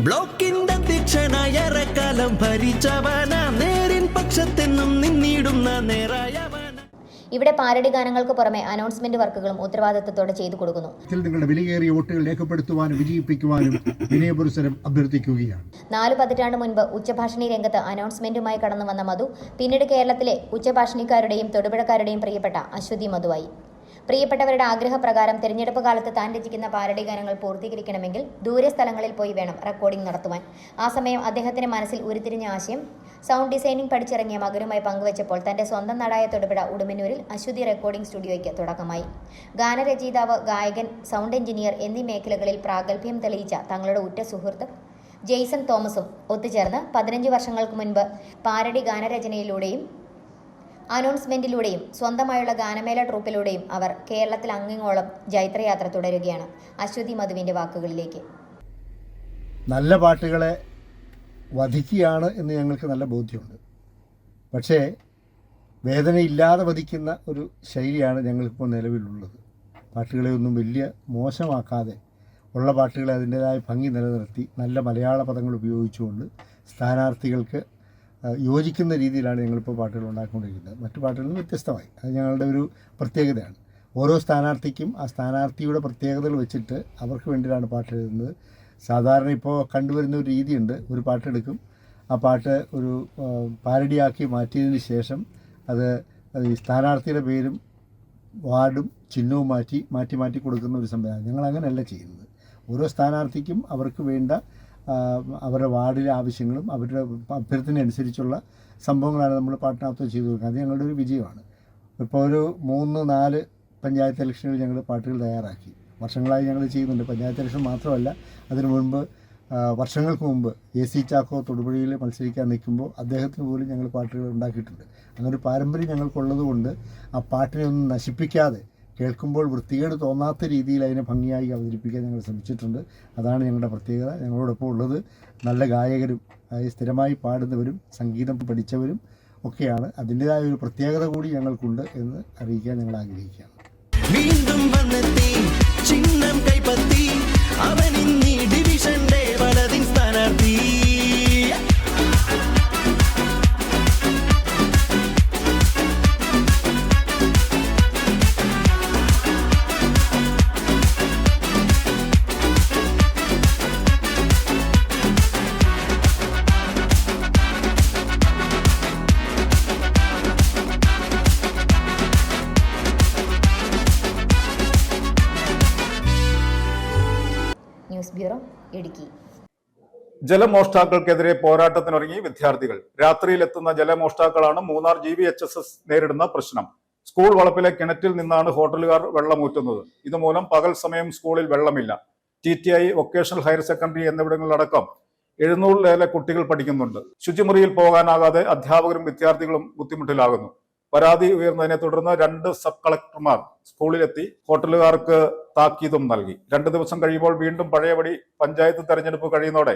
ബ്ലോക്കിന്റെ അധ്യക്ഷനായ ഏറെക്കാലം ഭരിച്ചവന, നേരിൻ പക്ഷത്തെന്നും നിന്നിടുന്ന നേരായവന. ഇവിടെ പാരഡി ഗാനങ്ങൾക്ക് പുറമെ അനൗൺസ്മെന്റ് വർക്കുകളും ഉത്തരവാദിത്തത്തോടെ ചെയ്തു കൊടുക്കുന്നു. നിങ്ങളുടെ വിലയേറിയ വോട്ടുകൾ രേഖപ്പെടുത്തുവാനും വിജയിപ്പിക്കുവാനും വിനയപുരസരം അഭ്യർത്ഥിക്കുകയാണ്. 4 പതിറ്റാണ്ട് മുൻപ് ഉച്ചഭാഷിണി രംഗത്ത് അനൗൺസ്മെന്റുമായി കടന്നു വന്ന മധു പിന്നീട് കേരളത്തിലെ ഉച്ചഭാഷിണിക്കാരുടെയും തൊടുപുഴക്കാരുടെയും പ്രിയപ്പെട്ട അശ്വതി മധുവായി. പ്രിയപ്പെട്ടവരുടെ ആഗ്രഹപ്രകാരം തെരഞ്ഞെടുപ്പ് കാലത്ത് താൻ രചിക്കുന്ന പാരഡി ഗാനങ്ങൾ പൂർത്തീകരിക്കണമെങ്കിൽ ദൂരെ സ്ഥലങ്ങളിൽ പോയി വേണം റെക്കോർഡിംഗ് നടത്തുവാൻ. ആ സമയം അദ്ദേഹത്തിന്റെ മനസ്സിൽ ഉരുത്തിരിഞ്ഞ ആശയം സൗണ്ട് ഡിസൈനിംഗ് പഠിച്ചിറങ്ങിയ മകനുമായി പങ്കുവച്ചപ്പോൾ തന്റെ സ്വന്തം നാടായ തൊടുപുഴ ഉടുമ്പന്നൂരിൽ അശ്വതി റെക്കോർഡിംഗ് സ്റ്റുഡിയോയ്ക്ക് തുടക്കമായി. ഗാനരചയിതാവ്, ഗായകൻ, സൗണ്ട് എഞ്ചിനീയർ എന്നീ മേഖലകളിൽ പ്രാഗൽഭ്യം തെളിയിച്ച തങ്ങളുടെ ഉറ്റ സുഹൃത്ത് ജെയ്സൺ തോമസും ഒത്തുചേർന്ന് 15 വർഷങ്ങൾക്ക് മുൻപ് പാരഡി ഗാനരചനയിലൂടെയും അനൗൺസ്മെന്റിലൂടെയും സ്വന്തമായുള്ള ഗാനമേള ട്രൂപ്പിലൂടെയും അവർ കേരളത്തിൽ അങ്ങോളം ജൈത്രയാത്ര തുടരുകയാണ്. അശ്വതി മധുവിന്റെ വാക്കുകളിലേക്ക്. നല്ല പാട്ടുകളെ വധിക്കുകയാണ് എന്ന് ഞങ്ങൾക്ക് നല്ല ബോധ്യമുണ്ട്. പക്ഷേ വേദനയില്ലാതെ വധിക്കുന്ന ഒരു ശൈലിയാണ് ഞങ്ങൾക്കിപ്പോൾ നിലവിലുള്ളത്. പാട്ടുകളെ ഒന്നും വലിയ മോശമാക്കാതെ ഉള്ള പാട്ടുകളെ അതിൻ്റേതായ ഭംഗി നിലനിർത്തി നല്ല മലയാള പദങ്ങൾ ഉപയോഗിച്ചുകൊണ്ട് സ്ഥാനാർത്ഥികൾക്ക് യോജിക്കുന്ന രീതിയിലാണ് ഞങ്ങളിപ്പോൾ പാട്ടുകൾ ഉണ്ടാക്കിക്കൊണ്ടിരിക്കുന്നത്. മറ്റു പാട്ടുകളിൽ നിന്ന് വ്യത്യസ്തമായി. അത് ഞങ്ങളുടെ ഒരു പ്രത്യേകതയാണ്. ഓരോ സ്ഥാനാർത്ഥിക്കും ആ സ്ഥാനാർത്ഥിയുടെ പ്രത്യേകതകൾ വെച്ചിട്ട് അവർക്ക് വേണ്ടിയിട്ടാണ് പാട്ട് എഴുതുന്നത്. സാധാരണ ഇപ്പോൾ കണ്ടുവരുന്ന ഒരു രീതിയുണ്ട്. ഒരു പാട്ടെടുക്കും, ആ പാട്ട് ഒരു പാരഡിയാക്കി മാറ്റിയതിന് ശേഷം അത് ഈ സ്ഥാനാർത്ഥിയുടെ പേരും വാർഡും ചിഹ്നവും മാറ്റി കൊടുക്കുന്ന ഒരു സംവിധാനം. ഞങ്ങൾ അങ്ങനെയല്ല ചെയ്യുന്നത്. ഓരോ സ്ഥാനാർത്ഥിക്കും അവർക്ക് വേണ്ട അവരുടെ വാർഡിലെ ആവശ്യങ്ങളും അവരുടെ അഭ്യർത്ഥന അനുസരിച്ചുള്ള സംഭവങ്ങളാണ് നമ്മൾ പാട്ടിനകത്ത് ചെയ്തു കൊടുക്കുന്നത്. അത് ഞങ്ങളുടെ ഒരു വിജയമാണ്. ഇപ്പോൾ ഒരു 3-4 പഞ്ചായത്ത് ഇലക്ഷനുകൾ ഞങ്ങൾ പാട്ടുകൾ തയ്യാറാക്കി. വർഷങ്ങളായി ഞങ്ങൾ ചെയ്യുന്നുണ്ട്. പഞ്ചായത്ത് ഇലക്ഷൻ മാത്രമല്ല, അതിനു മുൻപ് വർഷങ്ങൾക്ക് മുമ്പ് AC ചാക്കോ തൊടുപുഴയിൽ മത്സരിക്കാൻ നിൽക്കുമ്പോൾ അദ്ദേഹത്തിന് പോലും ഞങ്ങൾ പാട്ടുകൾ ഉണ്ടാക്കിയിട്ടുണ്ട്. അങ്ങനെ ഒരു പാരമ്പര്യം ഞങ്ങൾക്കുള്ളത് കൊണ്ട് ആ പാട്ടിനെ ഒന്നും നശിപ്പിക്കാതെ കേൾക്കുമ്പോൾ വൃത്തികേട് തോന്നാത്ത രീതിയിൽ അതിനെ ഭംഗിയായി അവതരിപ്പിക്കാൻ ഞങ്ങൾ ശ്രമിച്ചിട്ടുണ്ട്. അതാണ് ഞങ്ങളുടെ പ്രത്യേകത. ഞങ്ങളോടൊപ്പം ഉള്ളത് നല്ല ഗായകരും സ്ഥിരമായി പാടുന്നവരും സംഗീതം പഠിച്ചവരും ഒക്കെയാണ്. അതിൻ്റെതായ ഒരു പ്രത്യേകത കൂടി ഞങ്ങൾക്കുണ്ട് എന്ന് അറിയിക്കാൻ ഞങ്ങൾ ആഗ്രഹിക്കുകയാണ്. വീണ്ടും വന്നെത്തി ചിഹ്നം കൈപ്പത്തി അവനിന്നീ ഡിവിഷന്റെ വലതിൻ സ്ഥാനാർത്ഥി. News bureau, Idukki. ജലമോഷ്ടാക്കൾക്കെതിരെ പോരാട്ടത്തിനൊരുങ്ങി വിദ്യാർത്ഥികൾ. രാത്രിയിലെത്തുന്ന ജലമോഷ്ടാക്കളാണ് മൂന്നാർ GVHSS നേരിടുന്ന പ്രശ്നം. സ്കൂൾ വളപ്പിലെ കിണറ്റിൽ നിന്നാണ് ഹോട്ടലുകാർ വെള്ളമൂറ്റുന്നത്. ഇതുമൂലം പകൽ സമയം സ്കൂളിൽ വെള്ളമില്ല. TTI, വൊക്കേഷണൽ ഹയർ സെക്കൻഡറി എന്നിവിടങ്ങളിലടക്കം 700-ലേറെ കുട്ടികൾ പഠിക്കുന്നുണ്ട്. ശുചിമുറിയിൽ പോകാനാകാതെ അധ്യാപകരും വിദ്യാർത്ഥികളും ബുദ്ധിമുട്ടിലാകുന്നു. പരാതി ഉയർന്നതിനെ തുടർന്ന് 2 സബ് കളക്ടർമാർ സ്കൂളിലെത്തി ഹോട്ടലുകാർക്ക് താക്കീതും നൽകി. 2 ദിവസം കഴിയുമ്പോൾ വീണ്ടും പഴയപടി പഞ്ചായത്ത് തെരഞ്ഞെടുപ്പ് കഴിയുന്നതോടെ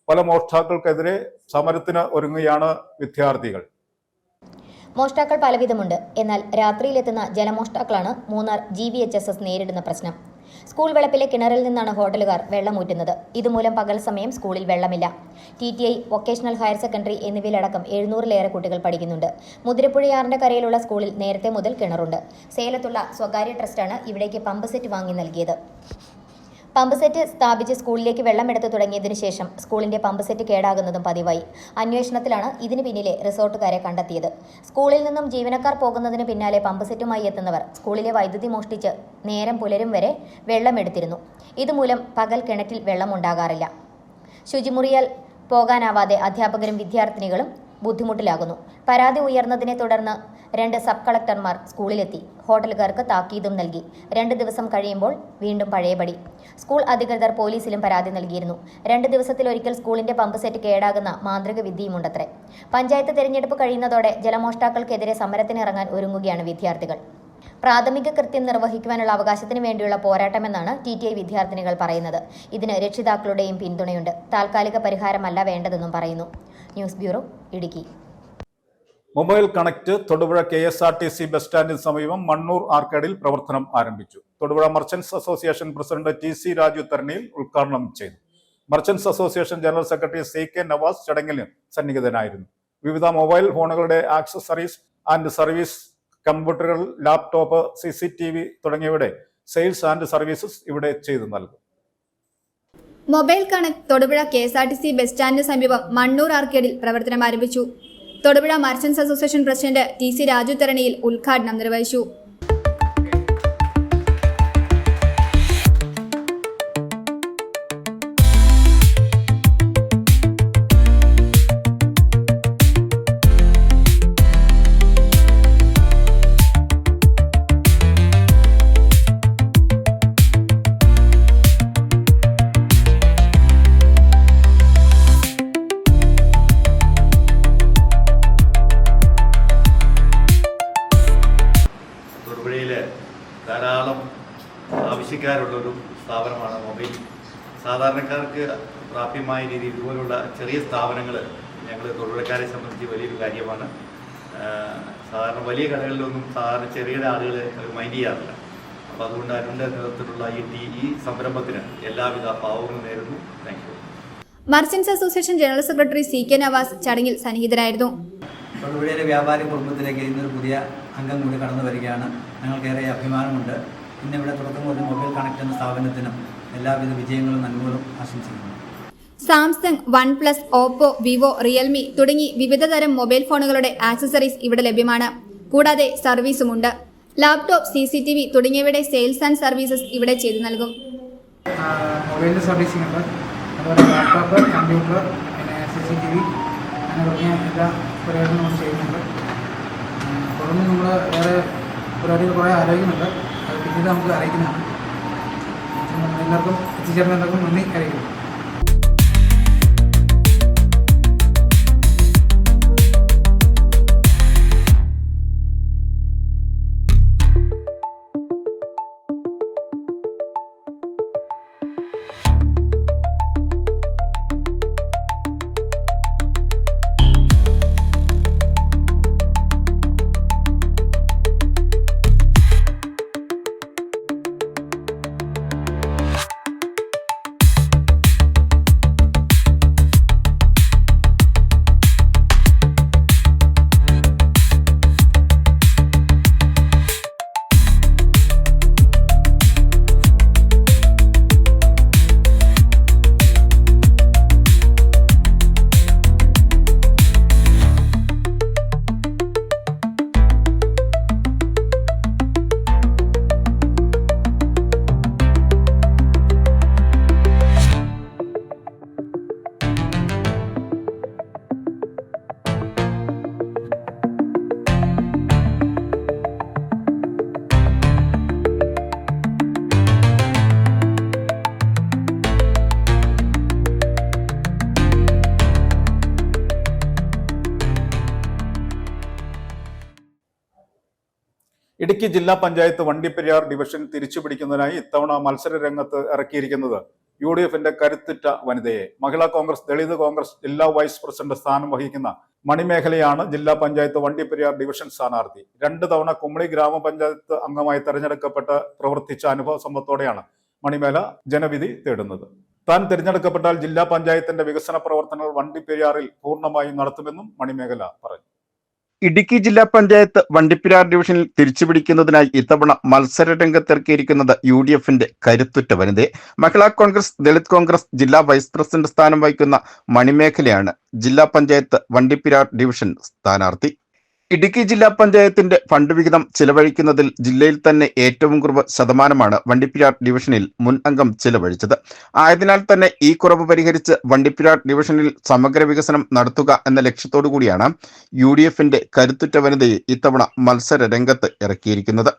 പല മോഷ്ടാക്കൾക്കെതിരെ സമരത്തിന് ഒരുങ്ങുകയാണ് വിദ്യാർത്ഥികൾ. മോഷ്ടാക്കൾ പലവിധമുണ്ട്. എന്നാൽ രാത്രിയിലെത്തുന്ന ജലമോഷ്ടാക്കളാണ് മൂന്നാർ GVHSS നേരിടുന്ന പ്രശ്നം. സ്കൂൾ വളപ്പിലെ കിണറിൽ നിന്നാണ് ഹോട്ടലുകാർ വെള്ളമൂറ്റുന്നത്. ഇതുമൂലം പകൽ സമയം സ്കൂളിൽ വെള്ളമില്ല. TTI, വൊക്കേഷണൽ ഹയർ സെക്കൻഡറി എന്നിവയിലടക്കം 700-ലേറെ കുട്ടികൾ പഠിക്കുന്നുണ്ട്. മുതിരപ്പുഴയാറിന്റെ കരയിലുള്ള സ്കൂളിൽ നേരത്തെ മുതൽ കിണറുണ്ട്. സേലത്തുള്ള സ്വകാര്യ ട്രസ്റ്റാണ് ഇവിടേക്ക് പമ്പ് സെറ്റ് വാങ്ങി നൽകിയത്. പമ്പ് സെറ്റ് സ്ഥാപിച്ച് സ്കൂളിലേക്ക് വെള്ളമെടുത്തു തുടങ്ങിയതിനു ശേഷം സ്കൂളിന്റെ പമ്പ് സെറ്റ് കേടാകുന്നതും പതിവായി. അന്വേഷണത്തിലാണ് ഇതിന് പിന്നിലെ റിസോർട്ടുകാരെ കണ്ടെത്തിയത്. സ്കൂളിൽ നിന്നും ജീവനക്കാർ പോകുന്നതിന് പിന്നാലെ പമ്പ് സെറ്റുമായി എത്തുന്നവർ സ്കൂളിലെ വൈദ്യുതി മോഷ്ടിച്ച് നേരം പുലരും വരെ വെള്ളമെടുത്തിരുന്നു. ഇതുമൂലം പകൽ കിണറ്റിൽ വെള്ളമുണ്ടാകാറില്ല. ശുചിമുറിയാൽ പോകാനാവാതെ അധ്യാപകരും വിദ്യാർത്ഥിനികളും ബുദ്ധിമുട്ടിലാകുന്നു. പരാതി ഉയർന്നതിനെ തുടർന്ന് 2 സബ് കളക്ടർമാർ സ്കൂളിലെത്തി ഹോട്ടലുകാർക്ക് താക്കീതും നൽകി. 2 ദിവസം കഴിയുമ്പോൾ വീണ്ടും പഴയപടി. സ്കൂൾ അധികൃതർ പോലീസിലും പരാതി നൽകിയിരുന്നു. 2 ദിവസത്തിലൊരിക്കൽ സ്കൂളിന്റെ പമ്പ് സെറ്റ് കേടാകുന്ന മാന്ത്രിക വിദ്യയുമുണ്ടത്രേ. പഞ്ചായത്ത് തെരഞ്ഞെടുപ്പ് കഴിയുന്നതോടെ ജലമോഷ്ടാക്കൾക്കെതിരെ സമരത്തിനിറങ്ങാൻ ഒരുങ്ങുകയാണ് വിദ്യാർത്ഥികൾ. പ്രാഥമിക കൃത്യം നിർവഹിക്കുവാനുള്ള അവകാശത്തിന് വേണ്ടിയുള്ള പോരാട്ടമെന്നാണ് TTI വിദ്യാർത്ഥിനികൾ പറയുന്നത്. ഇതിന് രക്ഷിതാക്കളുടെയും പിന്തുണയുണ്ട്. താൽക്കാലിക പരിഹാരമല്ല വേണ്ടതെന്നും പറയുന്നു. News bureau, Idukki. Mobile connect Thodupuzha KSRTC bus സ്റ്റാൻഡിന് സമീപം മണ്ണൂർ ആർക്കേഡിൽ പ്രവർത്തനം ആരംഭിച്ചു. Thodupuzha merchants association president TC Raju Tharaniyil ഉദ്ഘാടനം ചെയ്തു. Merchants association general secretary CK Navas ചടങ്ങിൽ സന്നിഹിതനായിരുന്നു. വിവിധ മൊബൈൽ ഫോണുകളുടെ ആക്സസറീസ് ആൻഡ് സർവീസ്, കമ്പ്യൂട്ടറുകൾ, ലാപ്ടോപ്പ്, CCTV തുടങ്ങിയവയുടെ സെയിൽസ് ആൻഡ് സർവീസസ് ഇവിടെ ചെയ്തു നൽകും. Mobile connect Thodupuzha KSRTC bus സ്റ്റാൻഡിന് സമീപം മണ്ണൂർ ആർക്കേഡിൽ പ്രവർത്തനം ആരംഭിച്ചു. Thodupuzha merchants association president TC Raju Tharaniyil ഉദ്ഘാടനം നിർവഹിച്ചു. ധാരാളം ആവശ്യക്കാരുള്ളൊരു സ്ഥാപനമാണ് മൊബൈൽ. സാധാരണക്കാർക്ക് പ്രാപ്യമായ രീതിയിൽ ഇതുപോലുള്ള ചെറിയ സ്ഥാപനങ്ങൾ ഞങ്ങൾ തൊഴിലാളികളെ സംബന്ധിച്ച് വലിയൊരു കാര്യമാണ്. സാധാരണ വലിയ കടകളിലൊന്നും സാധാരണ ചെറിയ ആളുകൾ മൈൻഡ് ചെയ്യാറില്ല. അപ്പോൾ അതുകൊണ്ട് അതിൻ്റെ നേതൃത്വത്തിലുള്ള ഈ സംരംഭത്തിന് എല്ലാവിധ ഭാവങ്ങളും നേരുന്നു. Thank you. Merchants association general secretary CK Navas ചടങ്ങിൽ സന്നിഹിതനായിരുന്നു. തൊടുപുഴയിലെ വ്യാപാരി കുടുംബത്തിലേക്ക് ഇന്നൊരു പുതിയ അംഗം കൂടി കടന്നു വരികയാണ്. ഞങ്ങൾക്കേറെ അഭിമാനമുണ്ട്. ഇന്നിവിടെ തുടക്കം മുതൽ മൊബൈൽ കണക്ട് എന്ന സ്ഥാപനത്തിനും എല്ലാവിധ വിജയങ്ങളും നന്മകളും ആശംസിക്കുന്നു. Samsung, OnePlus, Oppo, Vivo, Realme തുടങ്ങി വിവിധ തരം മൊബൈൽ ഫോണുകളുടെ ആക്സസറീസ് ഇവിടെ ലഭ്യമാണ്. കൂടാതെ സർവീസുമുണ്ട്. ലാപ്ടോപ്പ്, CCTV തുടങ്ങിയവയുടെ സെയിൽസ് ആൻഡ് സർവീസസ് ഇവിടെ ചെയ്തു നൽകും. മൊബൈലിൻ്റെ സർവീസിംഗ് ഉണ്ട്. അതുപോലെ ലാപ്ടോപ്പ്, കമ്പ്യൂട്ടർ, പിന്നെ CCTV അങ്ങനെ തുടങ്ങിയ എല്ലാ പരിപാടികളും നമ്മൾ ചെയ്യുന്നുണ്ട്. തുടർന്ന് നമ്മൾ വേറെ പരിപാടികൾ കുറേ ആലോചിക്കുന്നുണ്ട്. അത് പിന്നീട് നമുക്ക് അറിയിക്കുന്നതാണ്. എല്ലാവർക്കും എത്തിച്ചേർന്ന എല്ലാവർക്കും നന്ദി അറിയിക്കുന്നു. ഇടുക്കി ജില്ലാ പഞ്ചായത്ത് വണ്ടിപ്പെരിയാർ ഡിവിഷൻ തിരിച്ചുപിടിക്കുന്നതിനായി ഇത്തവണ മത്സര രംഗത്ത് ഇറക്കിയിരിക്കുന്നത് UDFന്റെ കരുത്തുറ്റ വനിതയെ. മഹിളാ കോൺഗ്രസ്, ദളിത് കോൺഗ്രസ് ജില്ലാ വൈസ് പ്രസിഡന്റ് സ്ഥാനം വഹിക്കുന്ന മണിമേഖലയാണ് ജില്ലാ പഞ്ചായത്ത് വണ്ടിപ്പെരിയാർ ഡിവിഷൻ സ്ഥാനാർത്ഥി. 2 തവണ കുമളി ഗ്രാമപഞ്ചായത്ത് അംഗമായി തെരഞ്ഞെടുക്കപ്പെട്ട് പ്രവർത്തിച്ച അനുഭവ സമ്പത്തോടെയാണ് മണിമേഖല ജനവിധി തേടുന്നത്. താൻ തിരഞ്ഞെടുക്കപ്പെട്ടാൽ ജില്ലാ പഞ്ചായത്തിന്റെ വികസന പ്രവർത്തനങ്ങൾ വണ്ടിപ്പെരിയാറിൽ പൂർണ്ണമായും നടത്തുമെന്നും മണിമേഖല പറഞ്ഞു. ഇടുക്കി ജില്ലാ പഞ്ചായത്ത് വണ്ടിപ്പെരിയാർ ഡിവിഷനിൽ തിരിച്ചുപിടിക്കുന്നതിനായി ഇത്തവണ മത്സര രംഗത്തിറക്കിയിരിക്കുന്നത് UDFന്റെ കരുത്തുറ്റ വനിതയെ. മഹിളാ കോൺഗ്രസ്, ദളിത് കോൺഗ്രസ് ജില്ലാ വൈസ് പ്രസിഡന്റ് സ്ഥാനം വഹിക്കുന്ന മണിമേഖലയാണ് ജില്ലാ പഞ്ചായത്ത് വണ്ടിപ്പെരിയാർ ഡിവിഷൻ സ്ഥാനാർത്ഥി. ഇടുക്കി ജില്ലാ പഞ്ചായത്തിന്റെ ഫണ്ട് വിഹിതം ചിലവഴിക്കുന്നതിൽ ജില്ലയിൽ തന്നെ ഏറ്റവും കുറവ് ശതമാനമാണ് വണ്ടിപ്പെരിയാർ ഡിവിഷനിൽ മുൻ അംഗം ചിലവഴിച്ചത്. ആയതിനാൽ തന്നെ ഈ കുറവ് പരിഹരിച്ച് വണ്ടിപ്പെരിയാർ ഡിവിഷനിൽ സമഗ്ര വികസനം നടത്തുക എന്ന ലക്ഷ്യത്തോടു കൂടിയാണ് UDFന്റെ കരുത്തുറ്റ വനിതയെ ഇത്തവണ മത്സര രംഗത്ത് ഇറക്കിയിരിക്കുന്നത്.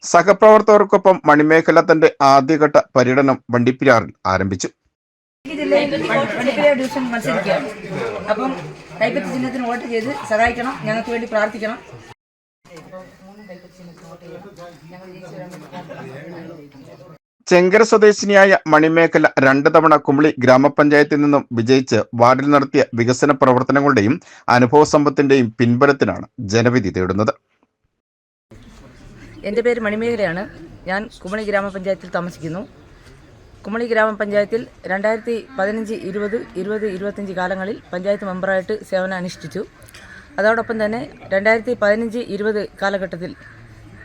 സഹപ്രവർത്തകർക്കൊപ്പം മണിമേഖല തന്റെ ആദ്യഘട്ട പര്യടനം വണ്ടിപ്പെരിയാറിൽ ആരംഭിച്ചു. വണ്ടിപ്പെരിയാർ ഡിവിഷൻ മത്സരിക്കുകയാണ്. അപ്പം കൈപ്പത്തി ചിഹ്നത്തിന് വോട്ട് ചെയ്ത് സഹായിക്കണം, ഞങ്ങൾക്ക് വേണ്ടി പ്രാർത്ഥിക്കണം. ചെങ്കര സ്വദേശിനിയായ മണിമേഖല 2 തവണ കുമളി ഗ്രാമപഞ്ചായത്തിൽ നിന്നും വിജയിച്ച് വാർഡിൽ നടത്തിയ വികസന പ്രവർത്തനങ്ങളുടെയും അനുഭവ സമ്പത്തിന്റെയും പിൻബലത്തിനാണ് ജനവിധി തേടുന്നത്. എൻ്റെ പേര് മണിമേഖലയാണ്. ഞാൻ കുമളി ഗ്രാമപഞ്ചായത്തിൽ താമസിക്കുന്നു. കുമളി ഗ്രാമപഞ്ചായത്തിൽ 2015, 20, 20, 25 കാലങ്ങളിൽ പഞ്ചായത്ത് മെമ്പറായിട്ട് സേവനം അനുഷ്ഠിച്ചു. അതോടൊപ്പം തന്നെ 2015, 20 കാലഘട്ടത്തിൽ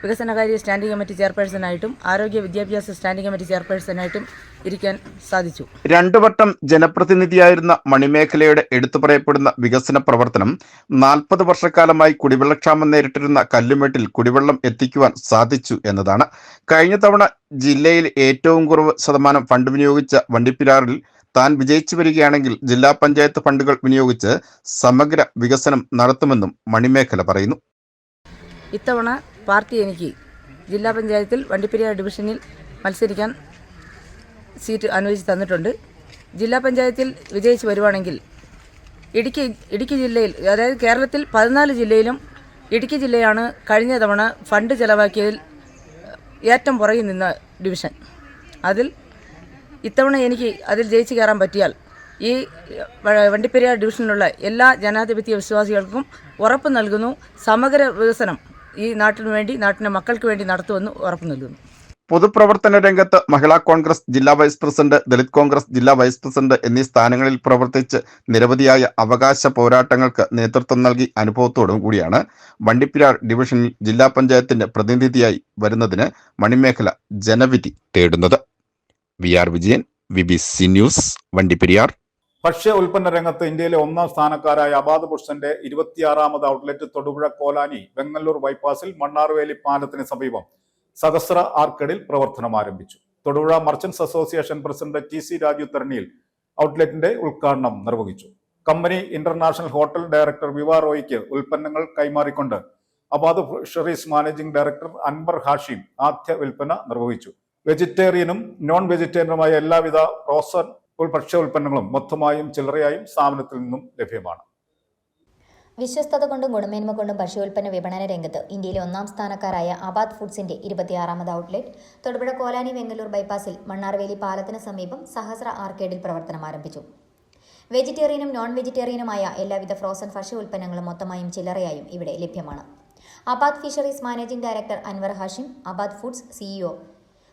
വികസനകാര്യ സ്റ്റാൻഡിംഗ് കമ്മിറ്റി ചെയർപേഴ്സണായിട്ടും ആരോഗ്യ വിദ്യാഭ്യാസ സ്റ്റാൻഡിംഗ് കമ്മിറ്റി ചെയർപേഴ്സണായിട്ടും ഇരിക്കാൻ സാധിച്ചു. 2 വട്ടം ജനപ്രതിനിധിയായിരുന്ന മണിമേഖലയുടെ എടുത്തു പറയപ്പെടുന്ന വികസന പ്രവർത്തനം 40 വർഷക്കാലമായി കുടിവെള്ളക്ഷാമം നേരിട്ടിരുന്ന കല്ലുമേട്ടിൽ കുടിവെള്ളം എത്തിക്കുവാൻ സാധിച്ചു എന്നതാണ്. കഴിഞ്ഞ തവണ ജില്ലയിൽ ഏറ്റവും കുറവ് ശതമാനം ഫണ്ട് വിനിയോഗിച്ച വണ്ടിപ്പെരിയാറിൽ താൻ വിജയിച്ചു വരികയാണെങ്കിൽ ജില്ലാ പഞ്ചായത്ത് ഫണ്ടുകൾ വിനിയോഗിച്ച് സമഗ്ര വികസനം നടത്തുമെന്നും മണിമേഖല പറയുന്നു. ഇത്തവണ പാർട്ടി എനിക്ക് ജില്ലാ പഞ്ചായത്തിൽ വണ്ടിപ്പെരിയാർ ഡിവിഷനിൽ മത്സരിക്കാൻ സീറ്റ് അനുവദിച്ച് തന്നിട്ടുണ്ട്. ജില്ലാ പഞ്ചായത്തിൽ വിജയിച്ച് വരുവാണെങ്കിൽ ഇടുക്കി ജില്ലയിൽ, അതായത് കേരളത്തിൽ 14 ജില്ലയിലും ഇടുക്കി ജില്ലയാണ് കഴിഞ്ഞ തവണ ഫണ്ട് ചെലവാക്കിയതിൽ ഏറ്റവും പുറകിൽ നിന്ന ഡിവിഷൻ. ഇത്തവണ എനിക്ക് അതിൽ ജയിച്ച് കയറാൻ പറ്റിയാൽ ഈ വണ്ടിപ്പെരിയാർ ഡിവിഷനിലുള്ള എല്ലാ ജനാധിപത്യ വിശ്വാസികൾക്കും ഉറപ്പ് നൽകുന്നു, സമഗ്ര വികസനം ഈ നാട്ടിന് വേണ്ടി, നാട്ടിലെ മക്കൾക്ക് വേണ്ടി നടത്തുമെന്ന് ഉറപ്പ് നൽകുന്നു. പൊതുപ്രവർത്തന രംഗത്ത് മഹിളാ കോൺഗ്രസ് ജില്ലാ വൈസ് പ്രസിഡന്റ്, ദളിത് കോൺഗ്രസ് ജില്ലാ വൈസ് പ്രസിഡന്റ് എന്നീ സ്ഥാനങ്ങളിൽ പ്രവർത്തിച്ച് നിരവധിയായ അവകാശ പോരാട്ടങ്ങൾക്ക് നേതൃത്വം നൽകി അനുഭവത്തോടും കൂടിയാണ് വണ്ടിപ്പെരിയാർ ഡിവിഷനിൽ ജില്ലാ പഞ്ചായത്തിന്റെ പ്രതിനിധിയായി വരുന്നതിന് മണിമേഖല ജനവിധി തേടുന്നത്. VR Vijayan, BBC news, Vandiperiyar. ഭക്ഷ്യ ഉൽപ്പന്ന രംഗത്ത് ഇന്ത്യയിലെ 1ാം സ്ഥാനക്കാരായ അബാദ് ബുഷന്റെ 26ാമത് ഔട്ട്ലെറ്റ് തൊടുപുഴ കോലാനി വെങ്ങല്ലൂർ ബൈപ്പാസിൽ മണ്ണാർവേലി പാലത്തിന് സമീപം സഹസ്ര ആർക്കഡിൽ പ്രവർത്തനം ആരംഭിച്ചു. Thodupuzha merchants association president TC Raju Theraniyil ഔട്ട്ലെറ്റിന്റെ ഉദ്ഘാടനം നിർവഹിച്ചു. Company international hotel director Viva റോയിക്ക് ഉൽപ്പന്നങ്ങൾ കൈമാറിക്കൊണ്ട് Abad fisheries managing director Anwar Hashim ആദ്യ വിൽപ്പന നിർവഹിച്ചു. വെജിറ്റേറിയനും നോൺ വെജിറ്റേറിയനുമായ എല്ലാവിധ ഫ്രോസൺ ഭക്ഷ്യ ഉൽപ്പന്നങ്ങളും മൊത്തമായും ചില്ലറയായും സ്ഥാപനത്തിൽ നിന്നും ലഭ്യമാണ്. വിശ്വസ്തത കൊണ്ടും ഗുണമേന്മ കൊണ്ടും ഭക്ഷ്യോൽപ്പന്ന വിപണന രംഗത്ത് ഇന്ത്യയിലെ 1ാം സ്ഥാനക്കാരായ അബാദ് ഫുഡ്സിന്റെ 26ാമത് ഔട്ട്ലെറ്റ് തൊടുപുഴ കോലാനി വെങ്ങല്ലൂർ ബൈപ്പാസിൽ മണ്ണാർവേലി പാലത്തിന് സമീപം സഹസ്ര ആർക്കേഡിൽ പ്രവർത്തനം ആരംഭിച്ചു. വെജിറ്റേറിയനും നോൺ വെജിറ്റേറിയനുമായ എല്ലാവിധ ഫ്രോസൺ ഭക്ഷ്യ ഉൽപ്പന്നങ്ങളും മൊത്തമായും ചില്ലറയായും ഇവിടെ ലഭ്യമാണ്. Abad fisheries managing director Anwar Hashim, Abad foods CEO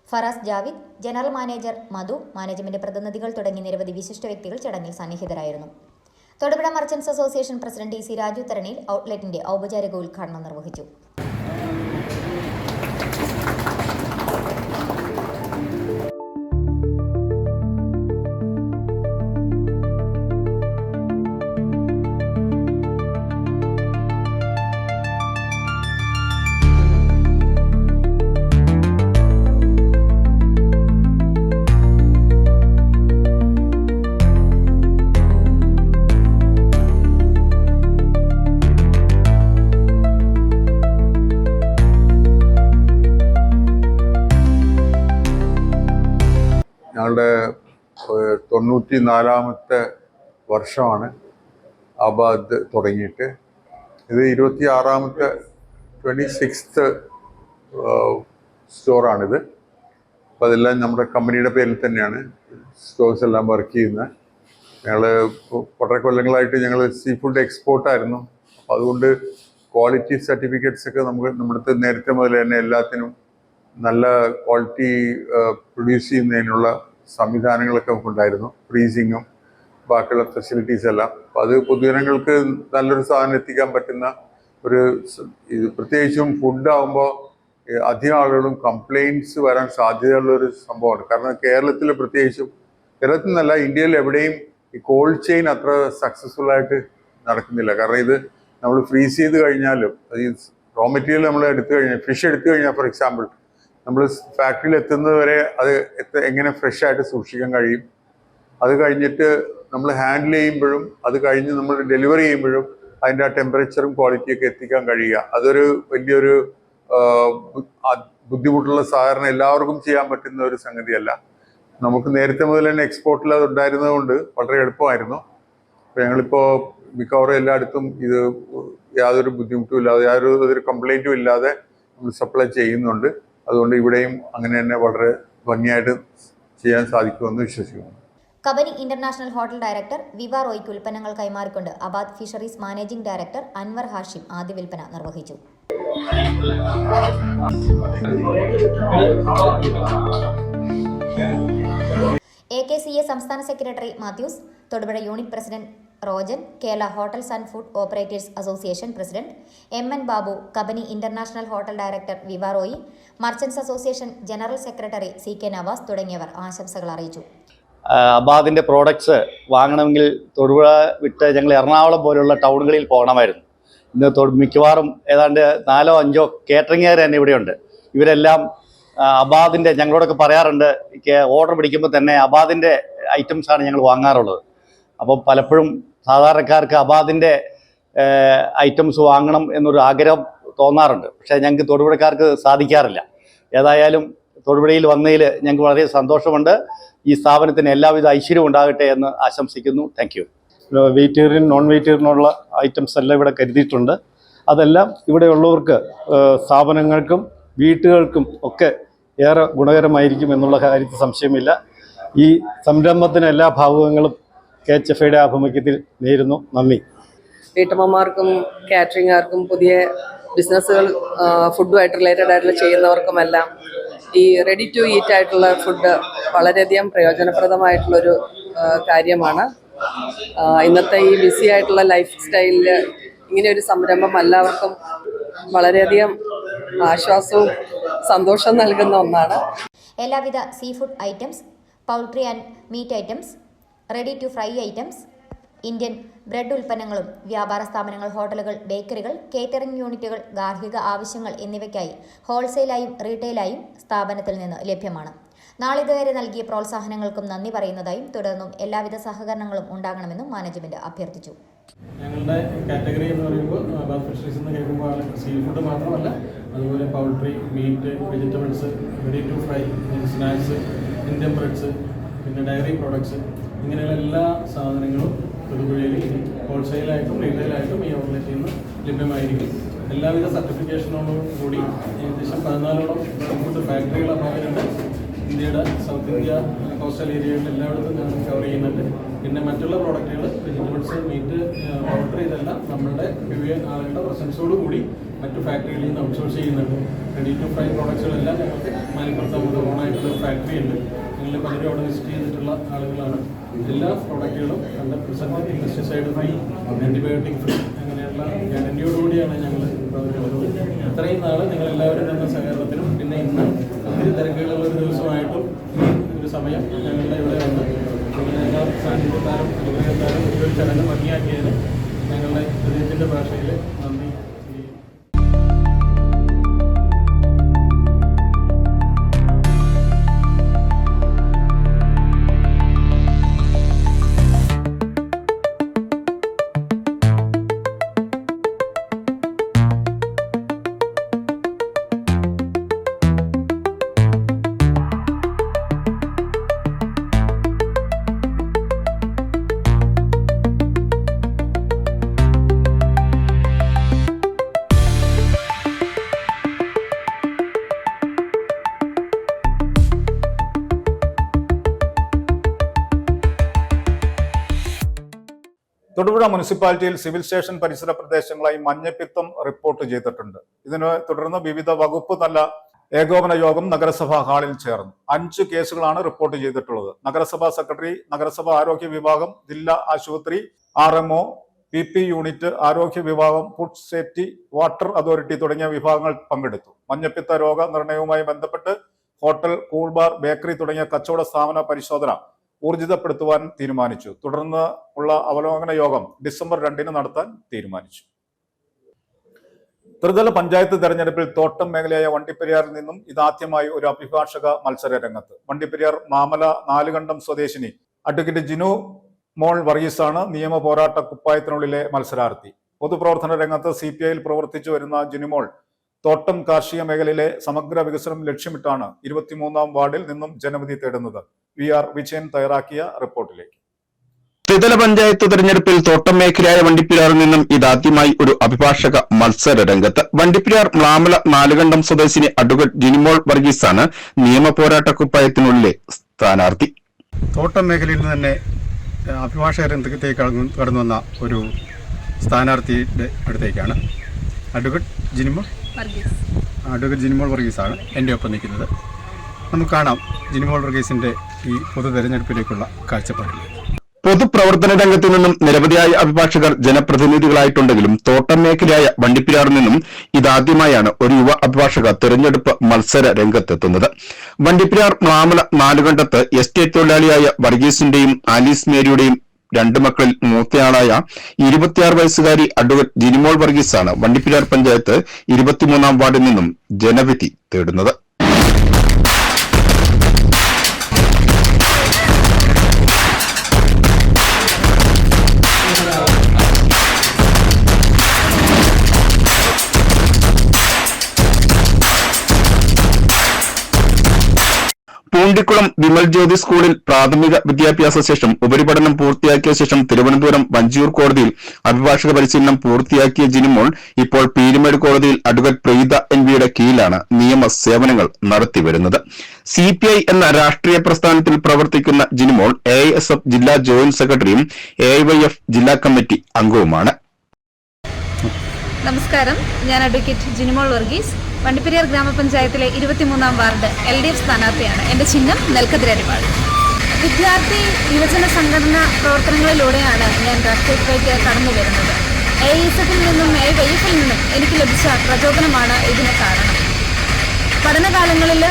Faras Javid, general manager Madhu, management പ്രതിനിധികൾ തുടങ്ങി നിരവധി വിശിഷ്ട വ്യക്തികൾ ചടങ്ങിൽ സന്നിഹിതരായിരുന്നു. Thodupuzha merchants association president T C. Raju Tharaniyil ഔട്ട്ലെറ്റിന്റെ ഔപചാരിക ഉദ്ഘാടനം നിർവഹിച്ചു. ഞങ്ങളുടെ 94ാമത്തെ വർഷമാണ് അബാദ് തുടങ്ങിയിട്ട്. ഇത് 26ാമത്തെ 26th സ്റ്റോറാണിത്. അപ്പോൾ അതെല്ലാം നമ്മുടെ കമ്പനിയുടെ പേരിൽ തന്നെയാണ് സ്റ്റോഴ്സ് എല്ലാം വർക്ക് ചെയ്യുന്നത്. ഞങ്ങൾ വളരെ കൊല്ലങ്ങളായിട്ട് ഞങ്ങൾ സീ ഫുഡ് എക്സ്പോർട്ടായിരുന്നു. അപ്പോൾ അതുകൊണ്ട് ക്വാളിറ്റി സർട്ടിഫിക്കറ്റ്സ് ഒക്കെ നമ്മുടെ അടുത്ത് നേരത്തെ മുതൽ തന്നെ എല്ലാത്തിനും നല്ല ക്വാളിറ്റി പ്രൊഡ്യൂസ് ചെയ്യുന്നതിനുള്ള സംവിധാനങ്ങളൊക്കെ നമുക്കുണ്ടായിരുന്നു. ഫ്രീസിങ്ങും ബാക്കിയുള്ള ഫെസിലിറ്റീസ് എല്ലാം. അപ്പോൾ അത് പൊതുജനങ്ങൾക്ക് നല്ലൊരു സാധനം എത്തിക്കാൻ പറ്റുന്ന ഒരു ഇത്, പ്രത്യേകിച്ചും ഫുഡാകുമ്പോൾ അധികം ആളുകളും കംപ്ലയിൻറ്റ്സ് വരാൻ സാധ്യതയുള്ളൊരു സംഭവമാണ്. കാരണം കേരളത്തിൽ പ്രത്യേകിച്ചും, കേരളത്തിൽ നിന്നല്ല ഇന്ത്യയിൽ എവിടെയും ഈ കോൾഡ് ചെയിൻ അത്ര സക്സസ്ഫുൾ ആയിട്ട് നടക്കുന്നില്ല. കാരണം ഇത് നമ്മൾ ഫ്രീസ് ചെയ്ത് കഴിഞ്ഞാലും ഈ റോ മെറ്റീരിയൽ നമ്മൾ എടുത്തു കഴിഞ്ഞാൽ, ഫിഷ് എടുത്തു കഴിഞ്ഞാൽ ഫോർ എക്സാമ്പിൾ, നമ്മൾ ഫാക്ടറിയിൽ എത്തുന്നത് വരെ അത് എങ്ങനെ ഫ്രഷ് ആയിട്ട് സൂക്ഷിക്കാൻ കഴിയും. അത് കഴിഞ്ഞിട്ട് നമ്മൾ ഹാൻഡിൽ ചെയ്യുമ്പോഴും അത് കഴിഞ്ഞ് നമ്മൾ ഡെലിവറി ചെയ്യുമ്പോഴും അതിൻ്റെ ആ ടെമ്പറേച്ചറും ക്വാളിറ്റിയൊക്കെ എത്തിക്കാൻ കഴിയുക, അതൊരു വലിയൊരു ബുദ്ധിമുട്ടുള്ള സാധാരണ എല്ലാവർക്കും ചെയ്യാൻ പറ്റുന്ന ഒരു സംഗതിയല്ല. നമുക്ക് നേരത്തെ മുതൽ തന്നെ എക്സ്പോർട്ടിൽ അത് ഉണ്ടായിരുന്നത് കൊണ്ട് വളരെ എളുപ്പമായിരുന്നു. അപ്പോൾ ഞങ്ങളിപ്പോൾ മിക്കവാറും എല്ലായിടത്തും ഇത് യാതൊരു ബുദ്ധിമുട്ടും ഇല്ലാതെ, യാതൊരു കംപ്ലൈൻറ്റും ഇല്ലാതെ നമ്മൾ സപ്ലൈ ചെയ്യുന്നുണ്ട്. അതുകൊണ്ട് ഇവിടെയും അങ്ങനെ തന്നെ വളരെ ഭംഗിയായിട്ട് ചെയ്യാൻ സാധിക്കുമെന്ന് വിശ്വസിക്കുന്നു. Company international hotel director Viva റോയ്ക്ക് ഉൽപ്പന്നങ്ങൾ കൈമാറിക്കൊണ്ട് Abad fisheries managing director Anwar Hashim ആദ്യ വിൽപ്പന നിർവഹിച്ചു. AKCA സംസ്ഥാന സെക്രട്ടറി Mathews, Thodupuzha unit president Rojan, Kerala hotels and food operators association president MN Babu, company international hotel director Viva Roy, merchants association general secretary CK Navas തുടങ്ങിയവർ ആശംസകൾ അറിയിച്ചു. അബാദിൻ്റെ പ്രോഡക്ട്സ് വാങ്ങണമെങ്കിൽ തൊടുപുഴ വിട്ട് ഞങ്ങൾ എറണാകുളം പോലുള്ള ടൗണുകളിൽ പോകണമായിരുന്നു. ഇന്ന് മിക്കവാറും ഏതാണ്ട് 4-5 കേറ്ററിംഗുകാർ തന്നെ ഇവിടെയുണ്ട്. ഇവരെല്ലാം അബാദിൻ്റെ, ഞങ്ങളോടൊക്കെ പറയാറുണ്ട്, ഓർഡർ പിടിക്കുമ്പോൾ തന്നെ അബാദിൻ്റെ ഐറ്റംസാണ് ഞങ്ങൾ വാങ്ങാറുള്ളത്. അപ്പോൾ പലപ്പോഴും സാധാരണക്കാർക്ക് അബാദിൻ്റെ ഐറ്റംസ് വാങ്ങണം എന്നൊരു ആഗ്രഹം തോന്നാറുണ്ട്. പക്ഷേ ഞങ്ങൾക്ക് തൊടുപുഴക്കാർക്ക് സാധിക്കാറില്ല. ഏതായാലും തൊടുപുഴയിൽ വന്നതിൽ ഞങ്ങൾക്ക് വളരെ സന്തോഷമുണ്ട്. ഈ സ്ഥാപനത്തിന് എല്ലാവിധ ഐശ്വര്യവും ഉണ്ടാകട്ടെ എന്ന് ആശംസിക്കുന്നു. Thank you. വെജിറ്റേറിയൻ നോൺ വെജിറ്റേറിയനുള്ള ഐറ്റംസ് എല്ലാം ഇവിടെ കരുതിയിട്ടുണ്ട്. അതെല്ലാം ഇവിടെയുള്ളവർക്ക്, സ്ഥാപനങ്ങൾക്കും വീട്ടുകൾക്കും ഒക്കെ ഏറെ ഗുണകരമായിരിക്കും എന്നുള്ള കാര്യത്തിൽ സംശയമില്ല. ഈ സംരംഭത്തിന് എല്ലാ ഭാവുകങ്ങളും KHFയുടെ ആഭിമുഖ്യത്തിൽ നേരുന്നു. നന്ദി. വീട്ടമ്മമാർക്കും കാറ്ററിംഗുകാർക്കും പുതിയ ബിസിനസ്സുകൾ ഫുഡുമായിട്ട് റിലേറ്റഡ് ആയിട്ടുള്ള ചെയ്യുന്നവർക്കുമെല്ലാം ഈ റെഡി ടു ഈറ്റ് ആയിട്ടുള്ള ഫുഡ് വളരെയധികം പ്രയോജനപ്രദമായിട്ടുള്ളൊരു കാര്യമാണ്. ഇന്നത്തെ ഈ ബിസി ആയിട്ടുള്ള ലൈഫ് സ്റ്റൈലിൽ ഇങ്ങനെ ഒരു സംരംഭം എല്ലാവർക്കും വളരെയധികം ആശ്വാസവും സന്തോഷം നൽകുന്ന ഒന്നാണ്. എല്ലാവിധ seafood items, poultry and meat items, ready to fry items, Indian bread ഉൽപ്പന്നങ്ങളും വ്യാപാര സ്ഥാപനങ്ങൾ, ഹോട്ടലുകൾ, ബേക്കറികൾ, കേറ്ററിംഗ് യൂണിറ്റുകൾ, ഗാർഹിക ആവശ്യങ്ങൾ എന്നിവയ്ക്കായി ഹോൾസെയിലായും റീറ്റെയിലായും സ്ഥാപനത്തിൽ നിന്ന് ലഭ്യമാണ്. നാളിതുവരെ നൽകിയ പ്രോത്സാഹനങ്ങൾക്കും നന്ദി പറയുന്നതായും തുടർന്നും എല്ലാവിധ സഹകരണങ്ങളും ഉണ്ടാകണമെന്നും മാനേജ്മെന്റ് അഭ്യർത്ഥിച്ചു. ഞങ്ങളുടെ കാറ്റഗറി എന്ന് പറയുമ്പോൾ ബാത്ത് ഫിഷറീസ് എന്ന് കേൾക്കുമ്പോൾ സീ ഫുഡ് മാത്രമല്ല, അതുപോലെ poultry, meat, vegetables, ready to fry, snacks, Indian breads, പിന്നെ ഡയറി പ്രോഡക്ട്സ്, ഇങ്ങനെയുള്ള എല്ലാ സാധനങ്ങളും തൊടുപുഴയിൽ ഹോൾസെയിലായിട്ടും റീറ്റെയിലായിട്ടും ഈ ഔട്ട്ലെറ്റിൽ നിന്ന് ലഭ്യമായിരിക്കും. എല്ലാവിധ സർട്ടിഫിക്കേഷനോടും കൂടി ഏകദേശം 14ഓളം ഫുഡ് ഫാക്ടറികൾ അഭാവമുണ്ട്. ഇന്ത്യയുടെ സൗത്ത് ഇന്ത്യ കോസ്റ്റൽ ഏരിയകളിൽ എല്ലായിടത്തും ഞങ്ങൾ കവർ ചെയ്യുന്നുണ്ട്. പിന്നെ മറ്റുള്ള പ്രോഡക്റ്റുകൾ, വെജിറ്റബിൾസ്, മീറ്റ്, പൗൾട്രി, ഇതെല്ലാം നമ്മളുടെ ആളുകളുടെ പ്രസൻസോട് കൂടി മറ്റു ഫാക്ടറികളിൽ നിന്ന് ഔട്ട്സോഴ്സ് ചെയ്യുന്നുണ്ട്. റെഡി ടു ഫ്രൈ പ്രോഡക്ട്സുകളെല്ലാം ഞങ്ങൾക്ക് മലപ്പുറത്ത് നമുക്ക് ഓണായിട്ടുള്ള ഫാക്ടറി ഉണ്ട്. ഞങ്ങൾ പലരും അവിടെ വിസിറ്റ് ചെയ്തിട്ടുള്ള ആളുകളാണ്. എല്ലാ പ്രോഡക്റ്റുകളും 100% പെസ്റ്റിസൈഡ് ഫ്രീ, ആൻറ്റിബയോട്ടിക് ഫ്രീ, അങ്ങനെയുള്ള ഗ്യാരണ്ടിയോടുകൂടിയാണ് ഞങ്ങൾ പ്രവർത്തിക്കുന്നത്. ഇത്രയും നാൾ നിങ്ങളെല്ലാവരും തന്ന സഹകരണത്തിനും പിന്നെ ഇന്ന് ഒത്തിരി തിരക്കുകളുള്ള ഒരു ദിവസമായിട്ടും ഒരു സമയം ഞങ്ങളുടെ ഇവിടെ വന്ന് ഞങ്ങൾ സാന്നിധ്യത്താലും അനുഗ്രഹത്താലും ഈ ഒരു ചടങ്ങ് ഭംഗിയാക്കിയതിന് ഞങ്ങളുടെ ഹൃദയത്തിൻ്റെ ഭാഷയിൽ നന്ദി. തൊടുപുഴ മുനിസിപ്പാലിറ്റിയിൽ സിവിൽ സ്റ്റേഷൻ പരിസര പ്രദേശങ്ങളായി മഞ്ഞപ്പിത്തം റിപ്പോർട്ട് ചെയ്തിട്ടുണ്ട്. ഇതിനെ തുടർന്ന് വിവിധ വകുപ്പ് തല ഏകോപന യോഗം നഗരസഭാ ഹാളിൽ ചേർന്നു. 5 കേസുകളാണ് റിപ്പോർട്ട് ചെയ്തിട്ടുള്ളത്. നഗരസഭാ സെക്രട്ടറി, നഗരസഭാ ആരോഗ്യ വിഭാഗം, ജില്ലാ ആശുപത്രി, RMO, PP യൂണിറ്റ്, ആരോഗ്യ വിഭാഗം, ഫുഡ് സേഫ്റ്റി, വാട്ടർ അതോറിറ്റി തുടങ്ങിയ വിഭാഗങ്ങൾ പങ്കെടുത്തു. മഞ്ഞപ്പിത്ത രോഗ നിർണയവുമായി ബന്ധപ്പെട്ട് ഹോട്ടൽ, കൂൾ ബാർ, ബേക്കറി തുടങ്ങിയ കച്ചവട സ്ഥാപന പരിശോധന ഊർജിതപ്പെടുത്തുവാൻ തീരുമാനിച്ചു. തുടർന്ന് ഉള്ള അവലോകന യോഗം ഡിസംബർ 2 നടത്താൻ തീരുമാനിച്ചു. ത്രിതല പഞ്ചായത്ത് തെരഞ്ഞെടുപ്പിൽ തോട്ടം മേഖലയായ വണ്ടിപ്പെരിയാറിൽ നിന്നും ഇതാദ്യമായി ഒരു അഭിഭാഷക മത്സര രംഗത്ത്. വണ്ടിപ്പെരിയാർ മാമല നാലുകണ്ടം സ്വദേശിനി അഡ്വക്കേറ്റ് ജിനു മോൾ വർഗീസാണ് നിയമ പോരാട്ട കുപ്പായത്തിനുള്ളിലെ മത്സരാർത്ഥി. പൊതുപ്രവർത്തന രംഗത്ത് CPIയിൽ പ്രവർത്തിച്ചു വരുന്ന ജിനുമോൾ തോട്ടം കാർഷിക മേഖലയിലെ സമഗ്ര വികസനം ലക്ഷ്യമിട്ടാണ് 23-ാം വാർഡിൽ നിന്നും ജനവിധി തേടുന്നത്. VR വിജയൻ തയ്യാറാക്കിയ റിപ്പോർട്ടിലേക്ക്. ത്രിതല പഞ്ചായത്ത് തെരഞ്ഞെടുപ്പിൽ തോട്ടം മേഖലയായ വണ്ടിപ്പെരിയാറിൽ നിന്നും ഇതാദ്യമായി ഒരു അഭിഭാഷക മത്സര രംഗത്ത്. വണ്ടിപ്പെരിയാർ മാമല നാലുകണ്ടം സ്വദേശിനി അഡ്വക്കേറ്റ് ജിനിമോൾ വർഗീസാണ് നിയമ പോരാട്ട കുപ്പായത്തിനുള്ളിലെ സ്ഥാനാർത്ഥി. തോട്ടം മേഖലയിൽ നിന്ന് തന്നെ അഭിഭാഷക രംഗത്തേക്ക് കടന്നു വന്ന ഒരു സ്ഥാനാർത്ഥിയുടെ അടുത്തേക്കാണ് അഡ്വക്കേറ്റ് ജിനിമോൾ വർഗീസാണ് എൻ്റെ ഒപ്പം നിൽക്കുന്നത്. നമുക്ക് കാണാം ജിനിമോൾ വർഗീസിന്റെ ഈ പൊതു തെരഞ്ഞെടുപ്പിലേക്കുള്ള കാഴ്ചപ്പാടിൽ. പൊതുപ്രവർത്തന രംഗത്തു നിന്നും നിരവധിയായ അഭിഭാഷകർ ജനപ്രതിനിധികളായിട്ടുണ്ടെങ്കിലും തോട്ടം മേഖലയായ വണ്ടിപ്പെരിയാറിൽ നിന്നും ഇതാദ്യമായാണ് ഒരു യുവ അഭിഭാഷക തെരഞ്ഞെടുപ്പ് മത്സര രംഗത്തെത്തുന്നത്. വണ്ടിപ്പെരിയാർ മാമല നാലുകണ്ടത്ത് എസ്റ്റേറ്റ് തൊഴിലാളിയായ വർഗീസിന്റെയും ആലീസ് മേരിയുടെയും 2 മക്കളിൽ മൂത്തയാളായ 26 വയസ്സുകാരി അഡ്വക്കേറ്റ് ജിനിമോൾ വർഗീസാണ് വണ്ടിപ്പെരിയാർ പഞ്ചായത്ത് 23-ാം വാർഡിൽ നിന്നും ജനവിധി തേടുന്നത്. പൂണ്ടിക്കുളം വിമൽ ജ്യോതി സ്കൂളിൽ പ്രാഥമിക വിദ്യാഭ്യാസ ശേഷം ഉപരിപഠനം പൂർത്തിയാക്കിയ ശേഷം തിരുവനന്തപുരം വഞ്ചിയൂർ കോടതിയിൽ അഭിഭാഷക പരിശീലനം പൂർത്തിയാക്കിയ ജിനിമോൾ ഇപ്പോൾ പീരുമേട് കോടതിയിൽ അഡ്വക്കേറ്റ് പ്രീത NVയുടെ കീഴിലാണ് നിയമ സേവനങ്ങൾ നടത്തിവരുന്നത്. CPI എന്ന രാഷ്ട്രീയ പ്രസ്ഥാനത്തിൽ പ്രവർത്തിക്കുന്ന ജിനിമോൾ AISF ജില്ലാ ജോയിന്റ് സെക്രട്ടറിയും AIYF ജില്ലാ കമ്മിറ്റി അംഗവുമാണ്. നമസ്കാരം, ഞാൻ അഡ്വക്കേറ്റ് ജിനിമോൾ വർഗീസ്, വണ്ടിപ്പെരിയാർ ഗ്രാമപഞ്ചായത്തിലെ 23-ാം വാർഡ് LDF സ്ഥാനാർത്ഥിയാണ്. എൻ്റെ ചിഹ്നം നെൽക്കതിരരിവാൾ. വിദ്യാർത്ഥി യുവജന സംഘടനാ പ്രവർത്തനങ്ങളിലൂടെയാണ് ഞാൻ രാഷ്ട്രീയത്തിലേക്ക് കടന്നു വരുന്നത്. AISFിൽ നിന്നും AIYFിൽ നിന്നും എനിക്ക് ലഭിച്ച പ്രചോദനമാണ് ഇതിന് കാരണം. പഠനകാലങ്ങളിൽ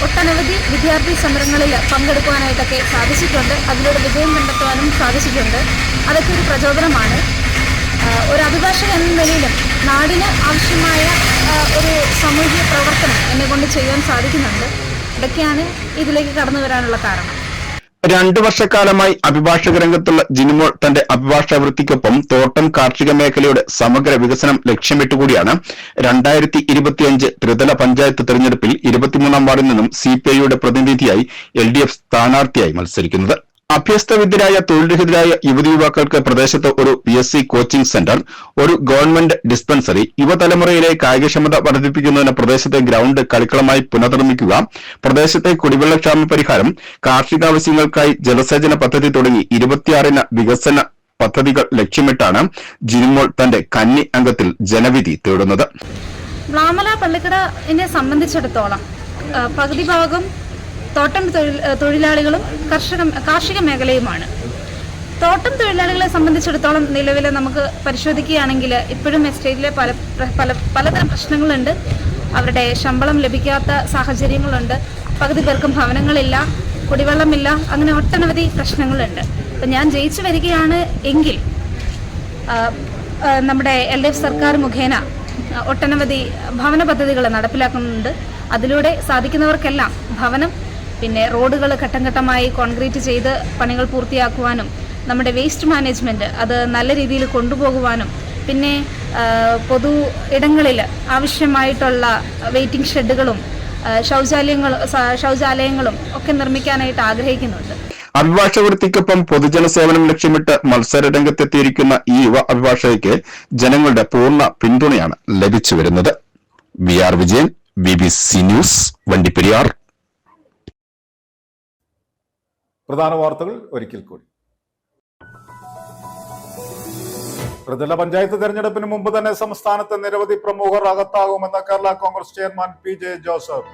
ഒട്ടനവധി വിദ്യാർത്ഥി സമരങ്ങളിൽ പങ്കെടുക്കുവാനായിട്ടൊക്കെ സാധിച്ചിട്ടുണ്ട്. അതിലൂടെ വിജയം കണ്ടെത്തുവാനും സാധിച്ചിട്ടുണ്ട്. അതൊക്കെ ഒരു പ്രചോദനമാണ്. ഒരു അഭിഭാഷകൻ എന്ന നിലയിലും നാടിന് ആവശ്യമായ ഒരു സാമൂഹിക പ്രവർത്തനം എന്നെ കൊണ്ട് ചെയ്യാൻ സാധിക്കുന്നുണ്ട്. ഇതൊക്കെയാണ് ഇതിലേക്ക് കടന്നു വരാനുള്ള കാരണം. 2 വർഷക്കാലമായി അഭിഭാഷക രംഗത്തുള്ള ജിനിമോൾ തന്റെ അഭിഭാഷക വൃത്തിക്കൊപ്പം തോട്ടം കാർഷിക മേഖലയുടെ സമഗ്ര വികസനം ലക്ഷ്യമിട്ടുകൂടിയാണ് 2025 ത്രിതല പഞ്ചായത്ത് തെരഞ്ഞെടുപ്പിൽ 23-ാം വാർഡിൽ നിന്നും CPIയുടെ പ്രതിനിധിയായി LDF സ്ഥാനാർത്ഥിയായി മത്സരിക്കുന്നത്. അഭ്യസ്തവിദ്യരായ തൊഴിൽരഹിതരായ യുവതി യുവാക്കൾക്ക് പ്രദേശത്ത് ഒരു PSC കോച്ചിംഗ് സെന്റർ, ഒരു ഗവൺമെന്റ് ഡിസ്പെൻസറി, യുവതലമുറയിലെ കായികക്ഷമത വർദ്ധിപ്പിക്കുന്നതിന് പ്രദേശത്തെ ഗ്രൌണ്ട് കളിക്കളമായി പുനർനിർമ്മിക്കുക, പ്രദേശത്തെ കുടിവെള്ളക്ഷാമ പരിഹാരം, കാർഷികാവശ്യങ്ങൾക്കായി ജലസേചന പദ്ധതി തുടങ്ങി 26 വികസന പദ്ധതികൾ ലക്ഷ്യമിട്ടാണ് ജിനിമോൾ തന്റെ കന്നി അംഗത്തിൽ ജനവിധി തേടുന്നത്. വ്ളാമല പള്ളിക്കടയെ സംബന്ധിച്ചിടത്തോളം പകുതി ഭാഗം തോട്ടം തൊഴിലാളികളും കാർഷിക മേഖലയുമാണ്. തോട്ടം തൊഴിലാളികളെ സംബന്ധിച്ചിടത്തോളം നിലവിൽ നമുക്ക് പരിശോധിക്കുകയാണെങ്കിൽ ഇപ്പോഴും എസ്റ്റേറ്റിലെ പലതരം പ്രശ്നങ്ങളുണ്ട്. അവരുടെ ശമ്പളം ലഭിക്കാത്ത സാഹചര്യങ്ങളുണ്ട്. പകുതി പേർക്കും ഭവനങ്ങളില്ല, കുടിവെള്ളമില്ല, അങ്ങനെ ഒട്ടനവധി പ്രശ്നങ്ങളുണ്ട്. അപ്പം ഞാൻ ജയിച്ചു വരികയാണ് എങ്കിൽ നമ്മുടെ LDF സർക്കാർ മുഖേന ഒട്ടനവധി ഭവന പദ്ധതികൾ നടപ്പിലാക്കുന്നുണ്ട്. അതിലൂടെ സാധിക്കുന്നവർക്കെല്ലാം ഭവനം, പിന്നെ റോഡുകൾ ഘട്ടം ഘട്ടമായി കോൺക്രീറ്റ് ചെയ്ത് പണികൾ പൂർത്തിയാക്കുവാനും, നമ്മുടെ വേസ്റ്റ് മാനേജ്മെൻറ്റ് അത് നല്ല രീതിയിൽ കൊണ്ടുപോകുവാനും, പിന്നെ പൊതു ഇടങ്ങളിൽ ആവശ്യമായിട്ടുള്ള വെയിറ്റിംഗ് ഷെഡുകളും ശൗചാലയങ്ങളും ഒക്കെ നിർമ്മിക്കാനായിട്ട് ആഗ്രഹിക്കുന്നുണ്ട്. അഭിഭാഷക വൃത്തിക്കൊപ്പം പൊതുജന സേവനം ലക്ഷ്യമിട്ട് മത്സര രംഗത്തെത്തിയിരിക്കുന്ന ഈ യുവ അഭിഭാഷകയ്ക്ക് ജനങ്ങളുടെ പൂർണ്ണ പിന്തുണയാണ് ലഭിച്ചു വരുന്നത്. VR Vijayan, BBC news, Vandiperiyar. പ്രധാന വാർത്തകൾ ഒരിക്കൽ കൂടി. ത്രിതല പഞ്ചായത്ത് തെരഞ്ഞെടുപ്പിന് മുമ്പ് തന്നെ സംസ്ഥാനത്തെ നിരവധി പ്രമുഖർ അകത്താകുമെന്ന് കേരള കോൺഗ്രസ് ചെയർമാൻ PJ ജോസഫ്.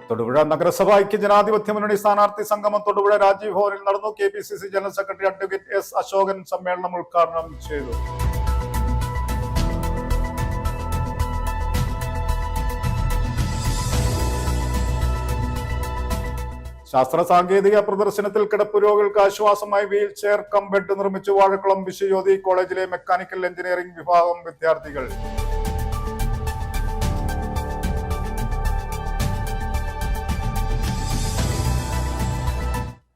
തൊടുപുഴ നഗരസഭ ഐക്യ ജനാധിപത്യ മുന്നണി സ്ഥാനാർത്ഥി സംഗമം തൊടുപുഴ രാജീവ് ഭവനിൽ നടന്നു. KPCC general secretary advocate S Ashokan സമ്മേളനം ഉദ്ഘാടനം ചെയ്തു. ശാസ്ത്ര സാങ്കേതിക പ്രദർശനത്തിൽ കിടപ്പ് രോഗികൾക്ക് ആശ്വാസമായി വീൽ ചെയർ കം ബെഡ് നിർമ്മിച്ചു വാഴക്കുളം വിശ്വജ്യോതി കോളേജിലെ മെക്കാനിക്കൽ എഞ്ചിനീയറിംഗ് വിഭാഗം വിദ്യാർത്ഥികൾ.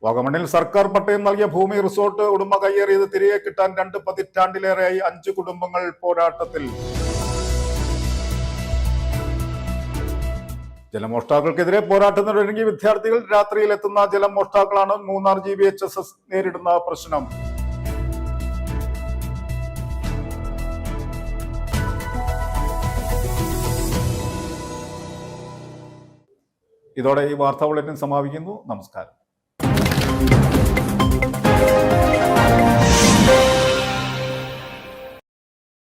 വാഗമണിൽ സർക്കാർ പട്ടയം നൽകിയ ഭൂമി റിസോർട്ട് ഉടമ കയ്യേറിയത് തിരികെ കിട്ടാൻ 2 പതിറ്റാണ്ടിലേറെയായി 5 കുടുംബങ്ങൾ പോരാട്ടത്തിൽ. ജലമോഷ്ടാക്കൾക്കെതിരെ പോരാട്ടത്തിനൊരുങ്ങി വിദ്യാർത്ഥികൾ. രാത്രിയിൽ എത്തുന്ന ജലമോഷ്ടാക്കളാണ് മൂന്നാർ GBHSS നേരിടുന്ന പ്രശ്നം. ഇതോടെ ഈ വാർത്താ ബുള്ളറ്റിൻ സമാപിക്കുന്നു. നമസ്കാരം.